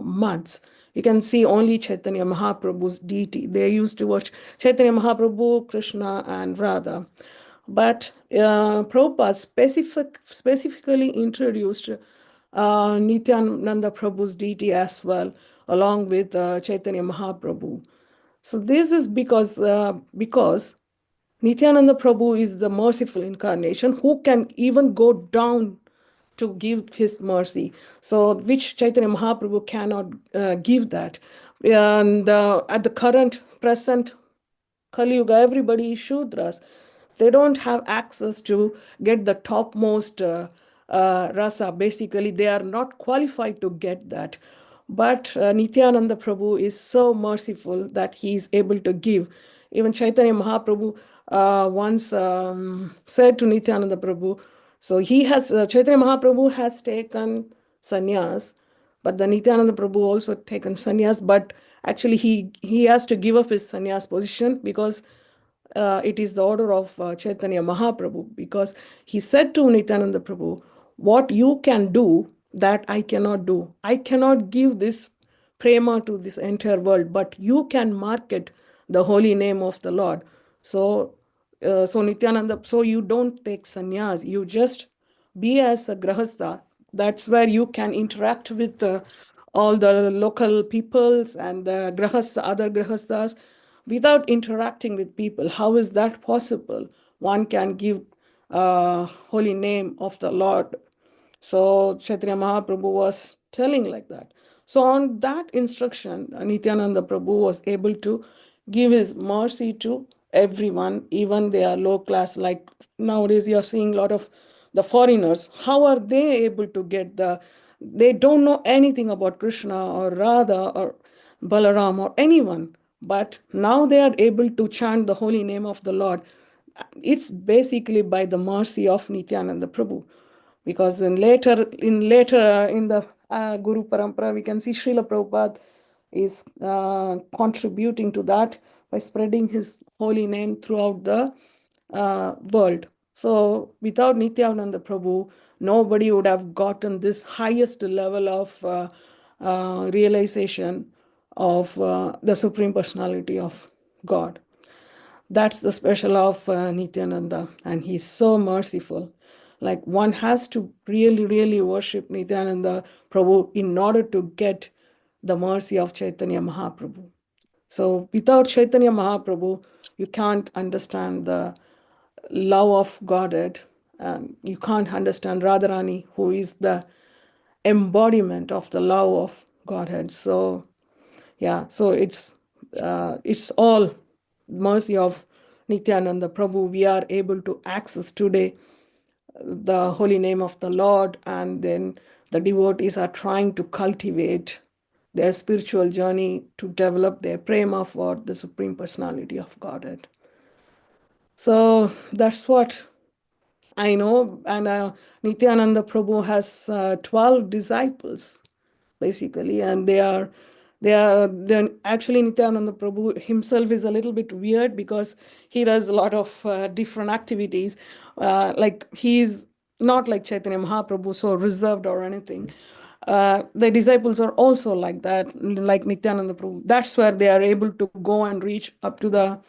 months, you can see only Chaitanya Mahaprabhu's deity. They used to worship Chaitanya Mahaprabhu, Krishna, and Radha. But Prabhupada specifically introduced Nityananda Prabhu's deity as well, along with Chaitanya Mahaprabhu. So this is because Nityananda Prabhu is the merciful incarnation who can even go down to give his mercy. So which Chaitanya Mahaprabhu cannot give that. And at the present Kali Yuga, everybody is Shudras. They don't have access to get the topmost rasa. Basically, they are not qualified to get that. But Nityananda Prabhu is so merciful that he is able to give. Even Chaitanya Mahaprabhu once said to Nityananda Prabhu, so Chaitanya Mahaprabhu has taken sannyas, but the Nityananda Prabhu also taken sannyas, but actually he has to give up his sannyas position because it is the order of Chaitanya Mahaprabhu, because he said to Nityananda Prabhu, what you can do that I cannot do. I cannot give this prema to this entire world, but you can market the holy name of the Lord. So Nityananda, so you don't take sannyas, you just be as a grahastha. That's where you can interact with all the local peoples and the other grahasthas without interacting with people. How is that possible? One can give holy name of the Lord. So Chaitanya Mahaprabhu was telling like that. So on that instruction, Nityananda Prabhu was able to give his mercy to everyone, even they are low class. Like nowadays, you are seeing a lot of the foreigners. How are they able to get they don't know anything about Krishna or Radha or Balaram or anyone, but now they are able to chant the holy name of the Lord. It's basically by the mercy of Nityananda Prabhu, because in the Guru Parampara, we can see Srila Prabhupada is contributing to that by spreading his holy name throughout the world. So without Nityananda Prabhu, nobody would have gotten this highest level of realization of the Supreme Personality of God. That's the special of Nityananda, and he's so merciful. Like one has to really, really worship Nityananda Prabhu in order to get the mercy of Chaitanya Mahaprabhu. So without Chaitanya Mahaprabhu, you can't understand the love of Godhead. You can't understand Radharani, who is the embodiment of the love of Godhead. So yeah, so it's all mercy of Nityananda Prabhu. We are able to access today the holy name of the Lord, and then the devotees are trying to cultivate their spiritual journey to develop their prema for the Supreme Personality of Godhead. So that's what I know. And Nityananda Prabhu has 12 disciples, basically, and then actually Nityananda Prabhu himself is a little bit weird because he does a lot of different activities. Like he's not like Chaitanya Mahaprabhu, so reserved or anything. The disciples are also like that, like Nityananda Prabhu. That's where they are able to go and reach up to the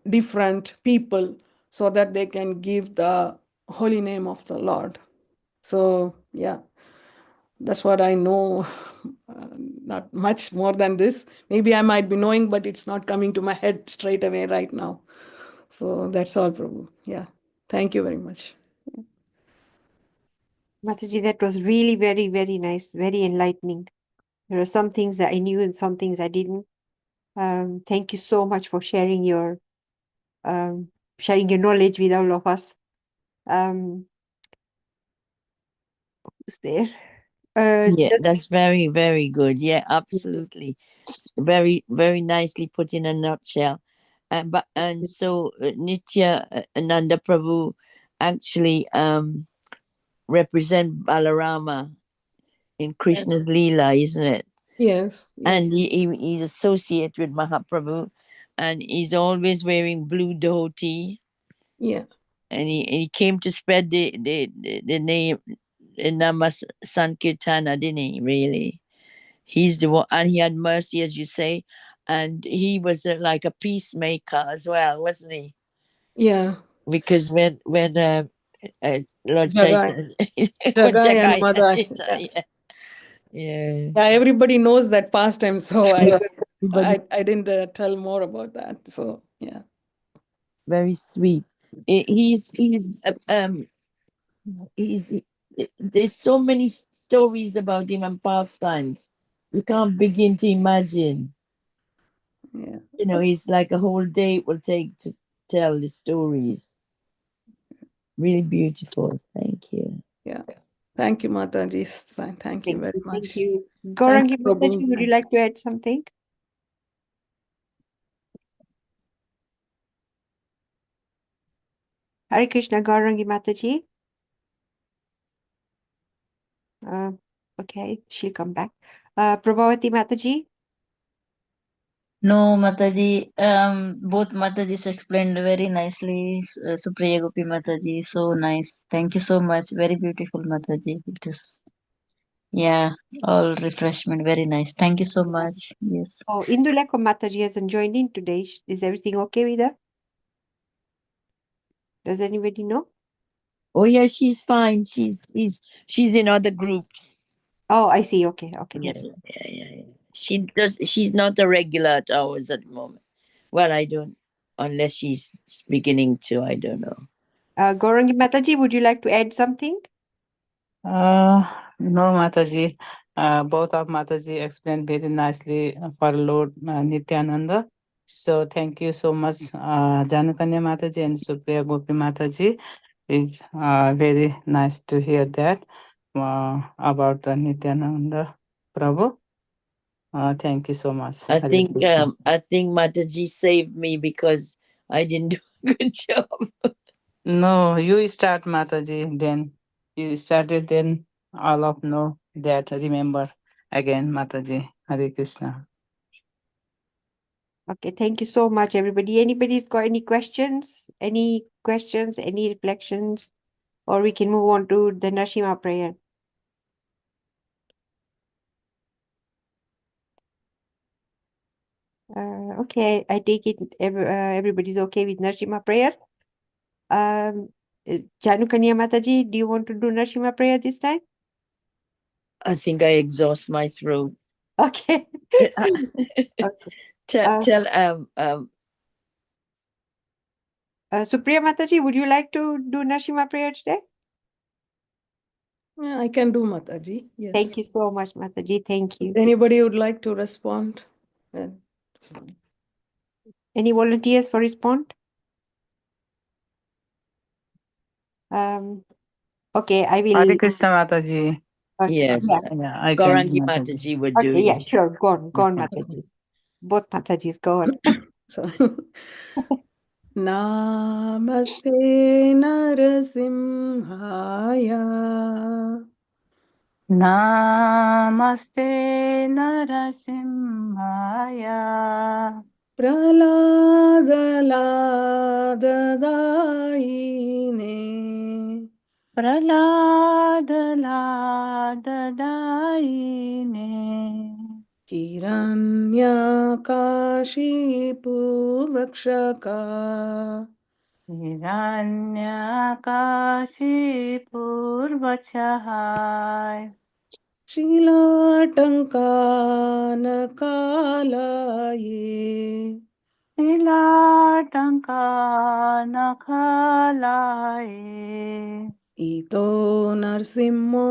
different people so that they can give the holy name of the Lord. So yeah, that's what I know. Not much more than this. Maybe I might be knowing, but it's not coming to my head straight away right now. So that's all, Prabhu. Yeah. Thank you very much. Mataji, that was really very, very nice, very enlightening. There are some things that I knew and some things I didn't. Thank you so much for sharing your knowledge with all of us. Who's there? Yeah, Just that's very, very good. Yeah, absolutely. Very, very nicely put in a nutshell. And so Nityananda Prabhu actually represent Balarama in Krishna's Leela, isn't it? Yes. And he's associated with Mahaprabhu, and he's always wearing blue dhoti. Yeah. And he came to spread the name, Namas Sankirtana, didn't he? Really, he's the one, and he had mercy, as you say, and he was like a peacemaker as well, wasn't he? Yeah. Because when Lord Jagai. when Jagai and Jagai Madai. yeah. Yeah. Yeah, everybody knows that pastime, so Yeah, everybody I didn't tell more about that. So yeah. very sweet. He's there's so many stories about him and pastimes. You can't begin to imagine. Yeah. You know, he's like a whole day it will take to tell the stories. Really beautiful. Thank you. Yeah. Thank you, Mataji. Thank you very Thank much. you. Thank Gaurangi you, Mataji, Prabhu. would you like to add something? Hare Krishna, Gaurangi Mataji. Okay, she'll come back. Prabhavati Mataji. No, Mataji. Both Matajis explained very nicely. Supriya Gopi Mataji, so nice. Thank you so much. Very beautiful, Mataji. It is, yeah, all refreshment. Very nice. Thank you so much. Yes. Oh, Indulekha Mataji hasn't joined in today. Is everything okay with her? Does anybody know? Oh yeah, she's fine. She's in other groups. Oh, I see. Okay, okay, Yeah, that's yeah. She's not a regular at ours at the moment. Well, I don't, unless she's beginning to, I don't know. Gaurangi Mataji, would you like to add something? No, Mataji. Both of Mataji explained very nicely for Lord Nityananda. So thank you so much, Jahnukanya Mataji and Supriya Gopi Mataji. It's very nice to hear that about the Nityananda Prabhu. Thank you so much. I Hare think Krishna. Mataji saved me because I didn't do a good job. No, you start Mataji, then you started, then all of know that remember again Mataji. Hare Krishna. Okay, thank you so much, everybody. Anybody's got any questions? Any questions? Any reflections? Or we can move on to the Narasimha prayer. Okay, I take it everybody's okay with Narasimha prayer. Jahnukanya Mataji, do you want to do Narasimha prayer this time? I think I exhaust my throat. Okay. Okay. Tell Supriya Mataji, would you like to do Narasimha prayer today? Yeah, I can do Mataji. Yes. Thank you so much, Mataji. Thank you. Anybody would like to respond? Then it's fine. Any volunteers for respond? Okay, I will. Hare Krishna Mataji. Okay, yes, yeah. Yeah, I Gaurangi can. Mataji would do Okay, yeah, it. sure. Go on, Mataji. Both Matajis, go on. So, Namaste Narasimhaya Namaste Narasimhaya Praladadaine Praladadaine Hiranyakashipu Rakshaka Hiranyakashipurvachahai Shilatankanakalaye Tilatankanakalaye Ito Narsimho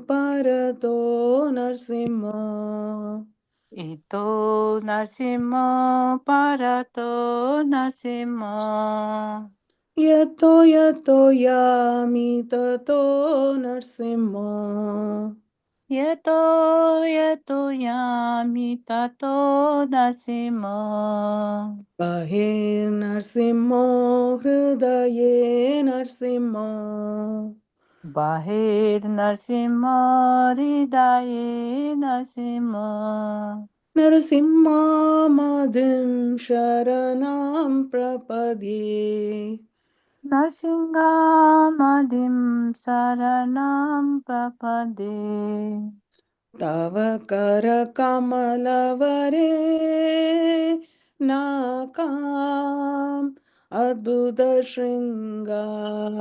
Parato Narsimho Ito Narsimha Parato Narsimha Yato Yato Yami Tato Narsimho Yeto Yeto Yami Tato Narsimha Bahe Narsimho Hridaye Narsimho Bahir Narsimha Hridaye Narsimha Narasimha Madhim Sharanam Prapadye नरसिंहामदिं शरणं प्रपदे तव कर कमलवरे नाकाम अद्भुत शृंगाम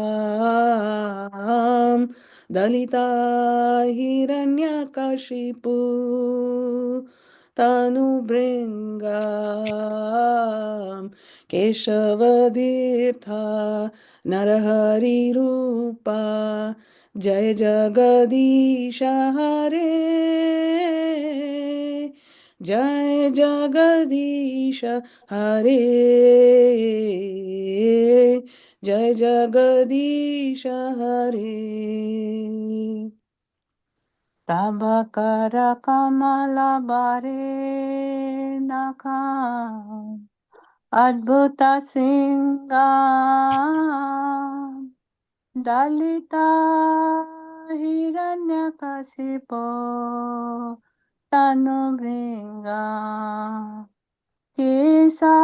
दलिता हिरण्यकशिपु तनुभृङ्गां केशवतीर्था नरहरिरूपा जय जगदीश हरे जय जगदीश हरे जय जगदीश हरे तव कर कमल बारे नखा अद्भुत सिंगार दलिता हिरण्यकशिपो तनुभृङ्गा केशवधृता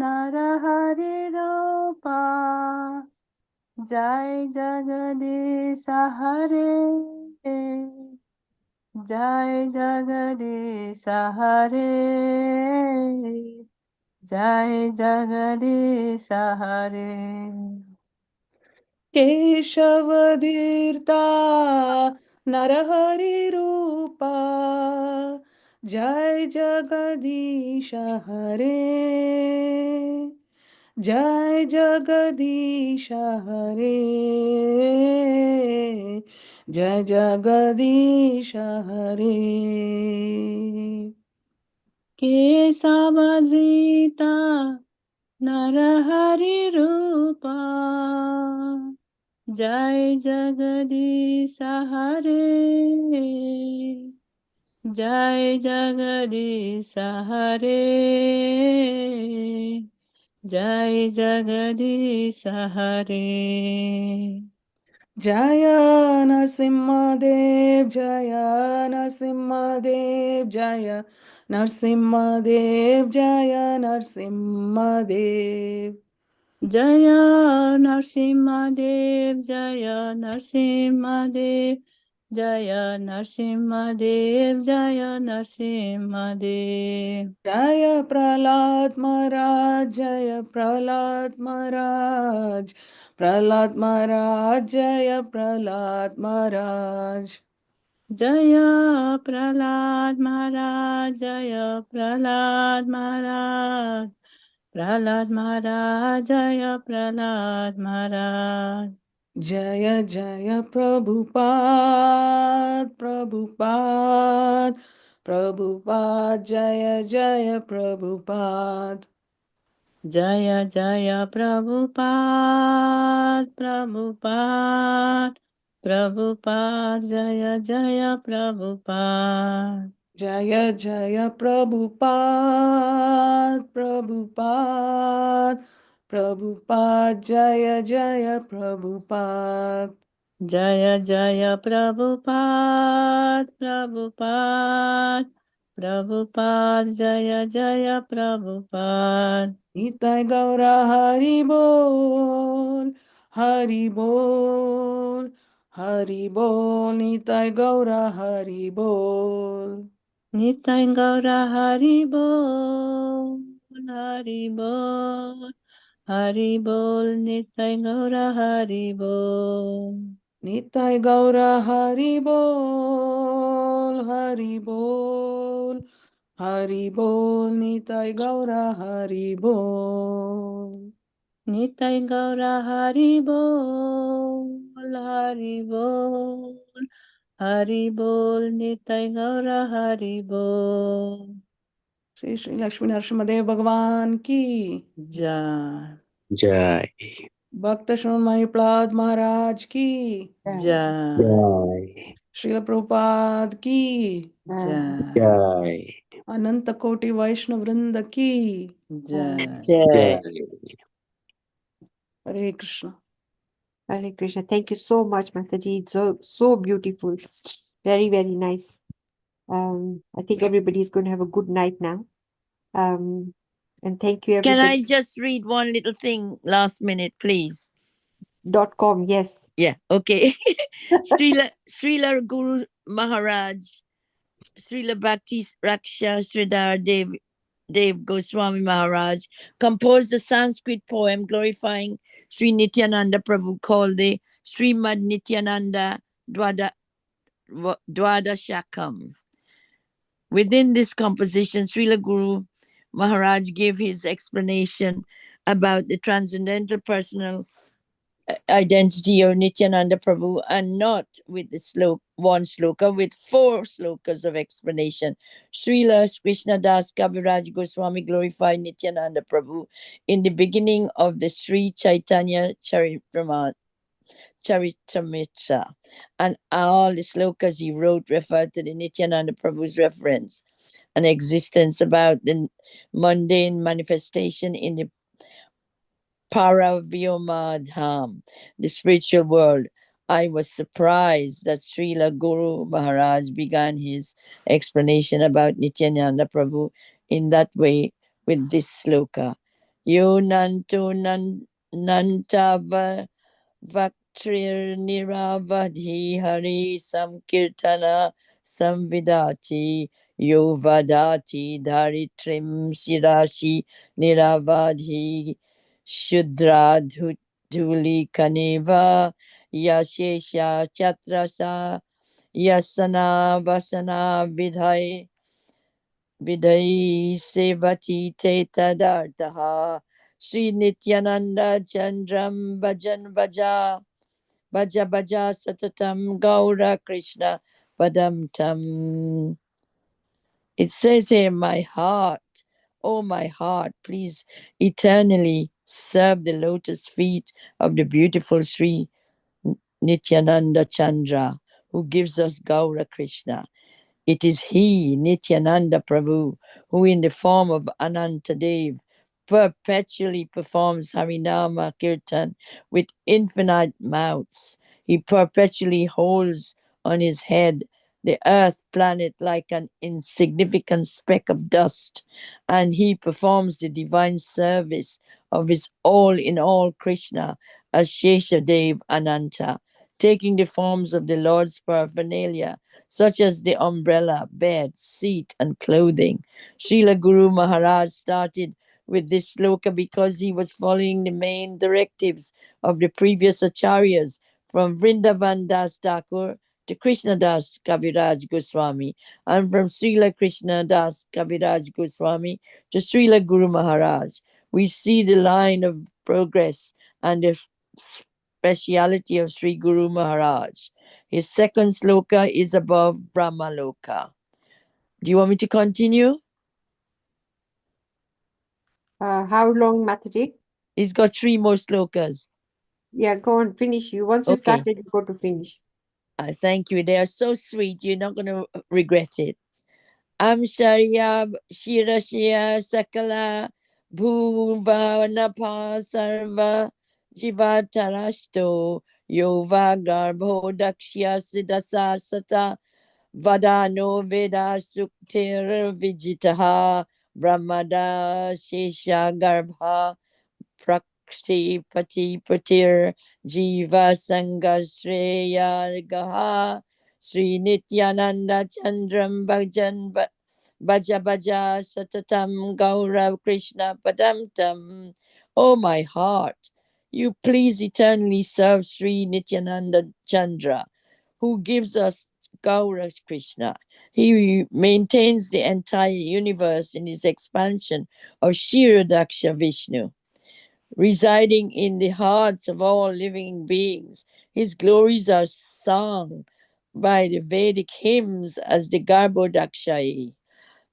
नरहरिरूपा जय जगदीश हरे जय जगदीश हरे जय जगदीश हरे केशवधीर्ता नरहरिरूपा जय जगदीश हरे जय जगदीश हरे जय जगदीश हरे केशवधृता नरहरिरूपा जय जगदीश हरे जय जगदीश हरे जय जगदीश हरे जय नरसिंहदेव जय नरसिंहदेव जय नरसिंहदेव जय नरसिंहदेव जय नरसिंहदेव जय नरसिंहदेव जय नरसिंहदेव जय नरसिंहदेव जय प्रहलाद महाराज जय प्रहलाद महाराज प्रहलाद महाराज जय प्रहलाद महाराज जय प्रहलाद महाराज जय प्रहलाद महाराज प्रहलाद महाराज जय प्रहलाद महाराज जय जय प्रभुपाद प्रभुपाद प्रभुपाद जय जय प्रभुपाद जय जय प्रभुपाद प्रभुपाद प्रभुपाद जय जय प्रभुपाद जय जय प्रभुपाद प्रभुपाद प्रभुपाद जय जय प्रभुपाद जय जय प्रभुपाद प्रभुपाद प्रभुपाद जय जय प्रभुपाद निताय गौर हरि बोल हरि बोल हरि बोल निताय गौर हरि बोल निताय गौर हरि बोल हरि बोल हरि बोल निताय गौर हरि बोल निताय गौर हरि बोल हरि बोल हरि बोल निताय गौर हरि बोल निताय गौर हरि बोल हरि बोल हरि बोल निताय गौर हरि बोल श्री श्री लक्ष्मी नरसिंहदेव भगवान की जय जय भक्त श्रोमणि प्रहलाद महाराज की जय जय श्रील प्रभुपाद की जय जय अनंत कोटि वैष्णव वृंद की जय Jai. जय हरे Krishna Hare Krishna. Thank you so much, Mataji. So beautiful. Very, very nice. I think everybody is going to have a good night now. And thank you, Can I everybody. just read one little thing last minute, please? .com, yes. Yeah, okay. Srila Guru Maharaj, Srila Bhakti Raksha Sridhar Dev Goswami Maharaj composed a Sanskrit poem glorifying Sri Nityananda Prabhu called the Srimad Nityananda Dwadashakam. Within this composition, Srila Guru Maharaj gave his explanation about the transcendental personal identity of Nityananda Prabhu, and not with the one sloka, with 4 slokas of explanation. Srila Krishna Das Kaviraj Goswami glorified Nityananda Prabhu in the beginning of the Sri Chaitanya Charitamrita, and all the slokas he wrote refer to the Nityananda Prabhu's reference and existence about the mundane manifestation in the Paravyomadham, the spiritual world. I was surprised that Srila Guru Maharaj began his explanation about Nityananda Prabhu in that way with this sloka. Yo nanto nantava Vaktrir Niravadhi Hari Samkirtana Samvidati Yovadati Dharitrim Sirashi Niravadhi Shudradhuli Kaneva Yashesha Chatrasa Yasana Vasana Vidai Sevati Te Tadartaha Sri Nityananda Chandram Bhajan Bhaja Bhaja Bhaja Satatam Gaura Krishna Padam Tam. It says here, my heart, oh my heart, please eternally serve the lotus feet of the beautiful Sri Nityananda Chandra, who gives us Gaura Krishna. It is he, Nityananda Prabhu, who in the form of Anantadev perpetually performs Harinama Kirtan with infinite mouths. He perpetually holds on his head the earth planet like an insignificant speck of dust, and he performs the divine service of his all in all Krishna as Sheshadev Ananta, taking the forms of the Lord's paraphernalia such as the umbrella, bed, seat, and clothing. Srila Guru Maharaj started with this sloka because he was following the main directives of the previous acharyas from Vrindavan Das Thakur to Krishna Das Kaviraj Goswami, and from Srila Krishna Das Kaviraj Goswami to Srila Guru Maharaj. We see the line of progress and the speciality of Sri Guru Maharaj. His second sloka is above Brahma Loka. Do you want me to continue? How long, Mataji? He's got 3 more slokas. Yeah, go on, finish. Once you Okay. started, you go to finish. Thank you. They are so sweet. You're not going to regret it. Amsharya Shirashya Sakala Bhuvanapa Sarva Jivatarasto Yova Garbho Dakshya Siddhasa Sata Vadano Veda Suktir Vijitaha Brahmada Shesha Garbha Prakti Pati Patir Jiva Sangasreya Gaha Sri Nityananda Chandram Bhaja Bhaja Satatam Gaurav Krishna Padam Tam. Oh my heart, you please eternally serve Sri Nityananda Chandra, who gives us Gaura Krishna. He maintains the entire universe in his expansion of Shiradaksha Vishnu, residing in the hearts of all living beings. His glories are sung by the Vedic hymns as the Garbhodakshai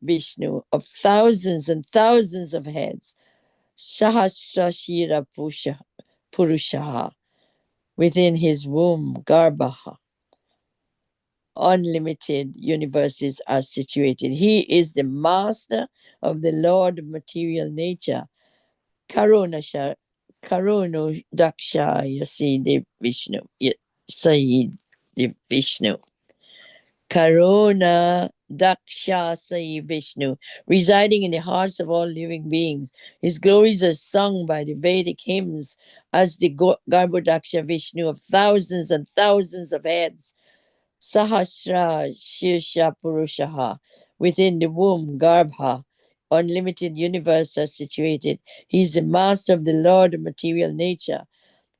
Vishnu of thousands and thousands of heads, Sahasra Shira Purushaha, within his womb, Garbha. Unlimited universes are situated. He is the master of the Lord of material nature. Karuno Dakshaya Sidi Vishnu. Sayyid Vishnu. Karuna Daksha Sai Vishnu, residing in the hearts of all living beings. His glories are sung by the Vedic hymns as the Garbhodaksha Vishnu of thousands and thousands of heads. Sahasra Shirsha Purushaha, within the womb, Garbha, unlimited universe are situated. He is the master of the Lord of material nature.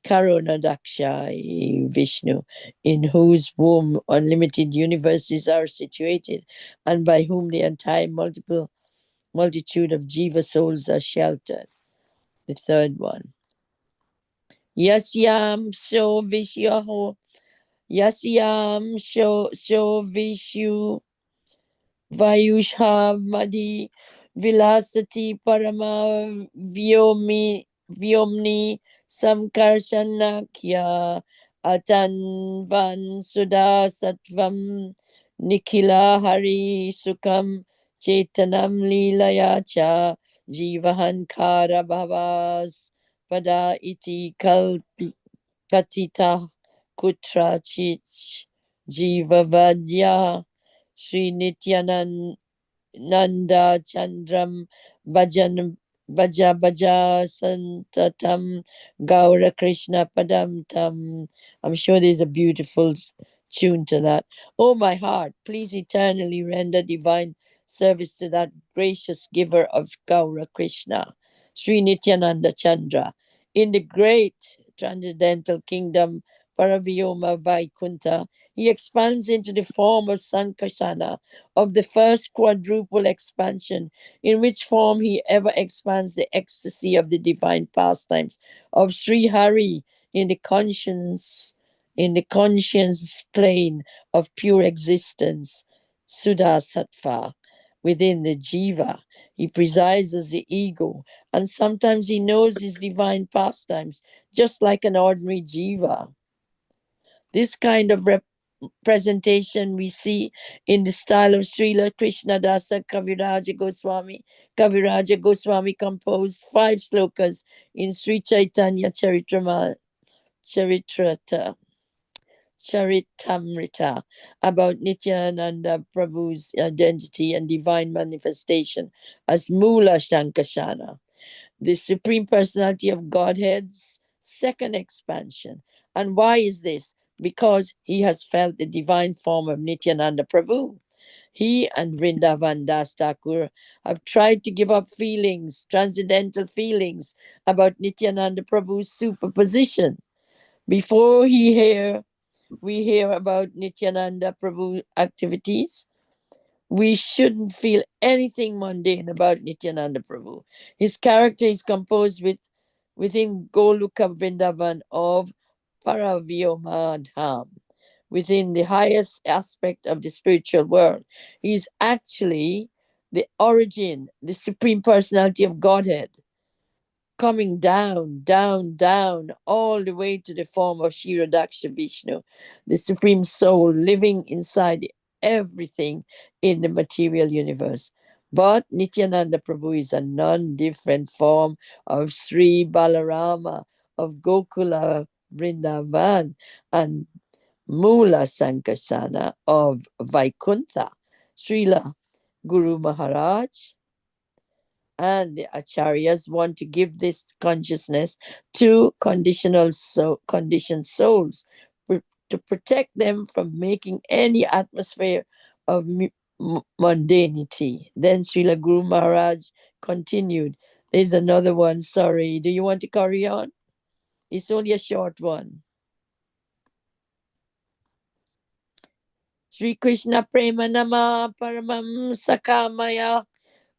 Karunadaksha Vishnu, in whose womb unlimited universes are situated, and by whom the entire multitude of Jiva souls are sheltered. The third one. Yasyam so Vishyaho, Yasyam so Vishu Vayushamadi Vilasati Parama Vyomni Samkarshanakya Atanvan Sudha Sattvam Nikhila Hari Sukham Chetanam Leelaya Cha Jivahankara Bhavas Pada Iti Katita Kutrachich Jivavadya Sri Nityananda Chandram Bhajan Baja Santatam Gaura Krishna Padam Tam. I'm sure there's a beautiful tune to that. Oh, my heart, please eternally render divine service to that gracious giver of Gaura Krishna, Sri Nityananda Chandra, in the great transcendental kingdom Paravyoma Vaikunta. He expands into the form of Sankarsana, of the first quadruple expansion, in which form he ever expands the ecstasy of the divine pastimes of Sri Hari in the conscience plane of pure existence, Suddha Sattva, within the jiva. He presides as the ego, and sometimes he knows his divine pastimes, just like an ordinary jiva. This kind of presentation we see in the style of Srila Krishnadasa Kaviraja Goswami. Kaviraja Goswami composed 5 slokas in Sri Chaitanya Charitamrita about Nityananda Prabhu's identity and divine manifestation as Mula Shankashana, the Supreme Personality of Godhead's second expansion. And why is this? Because he has felt the divine form of Nityananda Prabhu. He and Vrindavan Das Thakur have tried to give up feelings, transcendental feelings about Nityananda Prabhu's superposition. Before we hear about Nityananda Prabhu activities, we shouldn't feel anything mundane about Nityananda Prabhu. His character is composed within Goluka Vrindavan of Paravyomadham, within the highest aspect of the spiritual world. He is actually the origin, the supreme personality of Godhead, coming down, down, down, all the way to the form of Shiradaksha Vishnu, the Supreme Soul living inside everything in the material universe. But Nityananda Prabhu is a non-different form of Sri Balarama, of Gokula Vrindavan, and Mula Sankasana of Vaikuntha. Srila Guru Maharaj and the acharyas want to give this consciousness to conditioned souls to protect them from making any atmosphere of mundanity. Then Srila Guru Maharaj continued. There's another one. Sorry, do you want to carry on? It's only a short one. Sri Krishna Prema Nama Paramam Sakamaya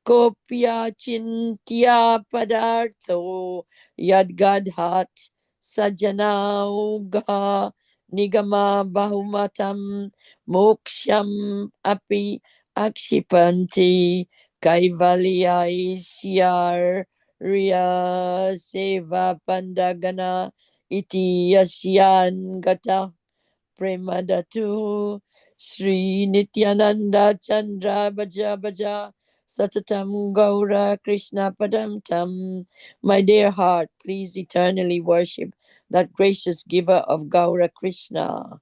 Kopya Chintya Padartho Yadgadhat Sajanauga Nigama Bahumatam Moksham Api Akshipanti Kaivalya Riya Seva Pandagana Iti Yasyan Gata Premadatu Sri Nityananda Chandra Baja Baja Satatam Gaura Krishna Padam Tam. My dear heart, please eternally worship that gracious giver of Gaura Krishna,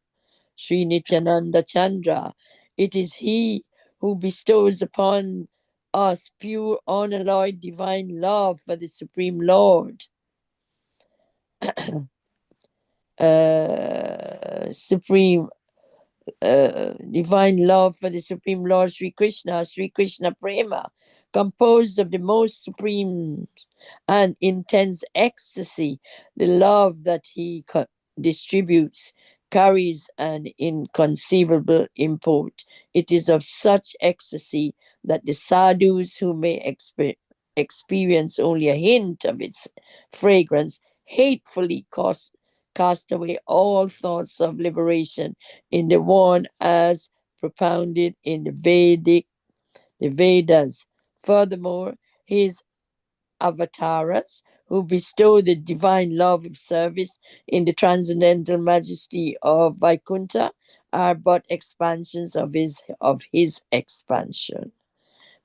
Sri Nityananda Chandra, It is He who bestows upon us pure, unalloyed divine love for the Supreme Lord. Supreme divine love for the Supreme Lord Sri Krishna Prema, composed of the most supreme and intense ecstasy. The love that he distributes carries an inconceivable import. It is of such ecstasy that the sadhus who may experience only a hint of its fragrance hatefully cast away all thoughts of liberation in the one as propounded in the Vedas. Furthermore, his avatars who bestow the divine love of service in the transcendental majesty of Vaikuntha are but expansions of his expansion.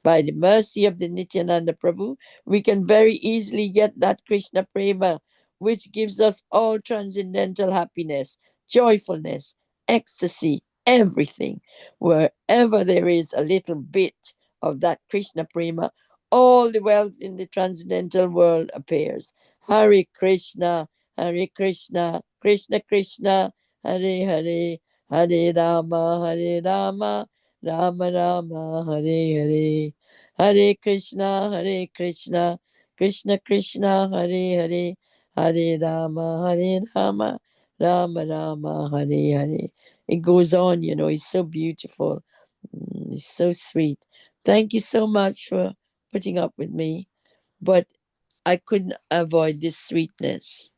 By the mercy of the Nityānanda Prabhu, we can very easily get that Krishna Prema, which gives us all transcendental happiness, joyfulness, ecstasy, everything. Wherever there is a little bit of that Krishna Prema, all the wealth in the transcendental world appears. Hare Krishna, Krishna Krishna, Hare Hare, Hare Rama, Rama Rama, Hare Hare, Hare Krishna, Krishna Krishna, Hare Hare, Hare Rama, Rama Rama, Hare Hare. It goes on, it's so beautiful. It's so sweet. Thank you so much for putting up with me, but I couldn't avoid this sweetness.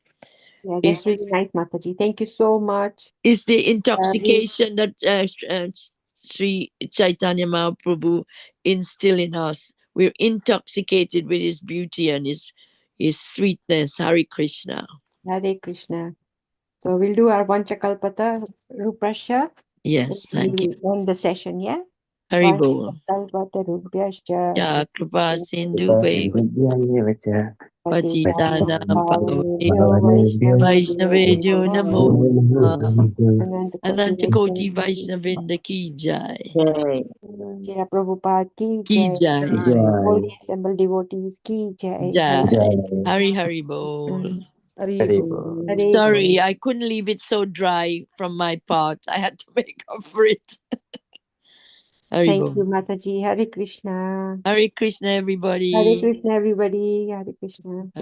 Yeah, that's really nice, Mataji. Thank you so much. It's the intoxication that Sri Chaitanya Mahaprabhu instill in us. We're intoxicated with his beauty and his sweetness. Hare Krishna. Hare Krishna. So we'll do our Vanchakalpata Ruprasha. Yes, thank you. We'll end the session, yeah? Haribol. Vanchakalpata Ruprasha. Ya Kripa Sindhu Patitanam Pavane Vaishnavejo Namo Anantakoti Vaishnavinda Ki Jai. Srila Prabhupada ki Ki jai. Jai. All the assembled devotees ki jai. Jai. Hare Hari Hari Bol. Hare Bol. Hare Sorry, I couldn't leave it so dry from my part. I had to make up for it. Hari Thank Bol. you, Mataji. Hare Krishna. Hare Krishna, everybody. Hare Krishna, everybody. Hare Krishna. Hare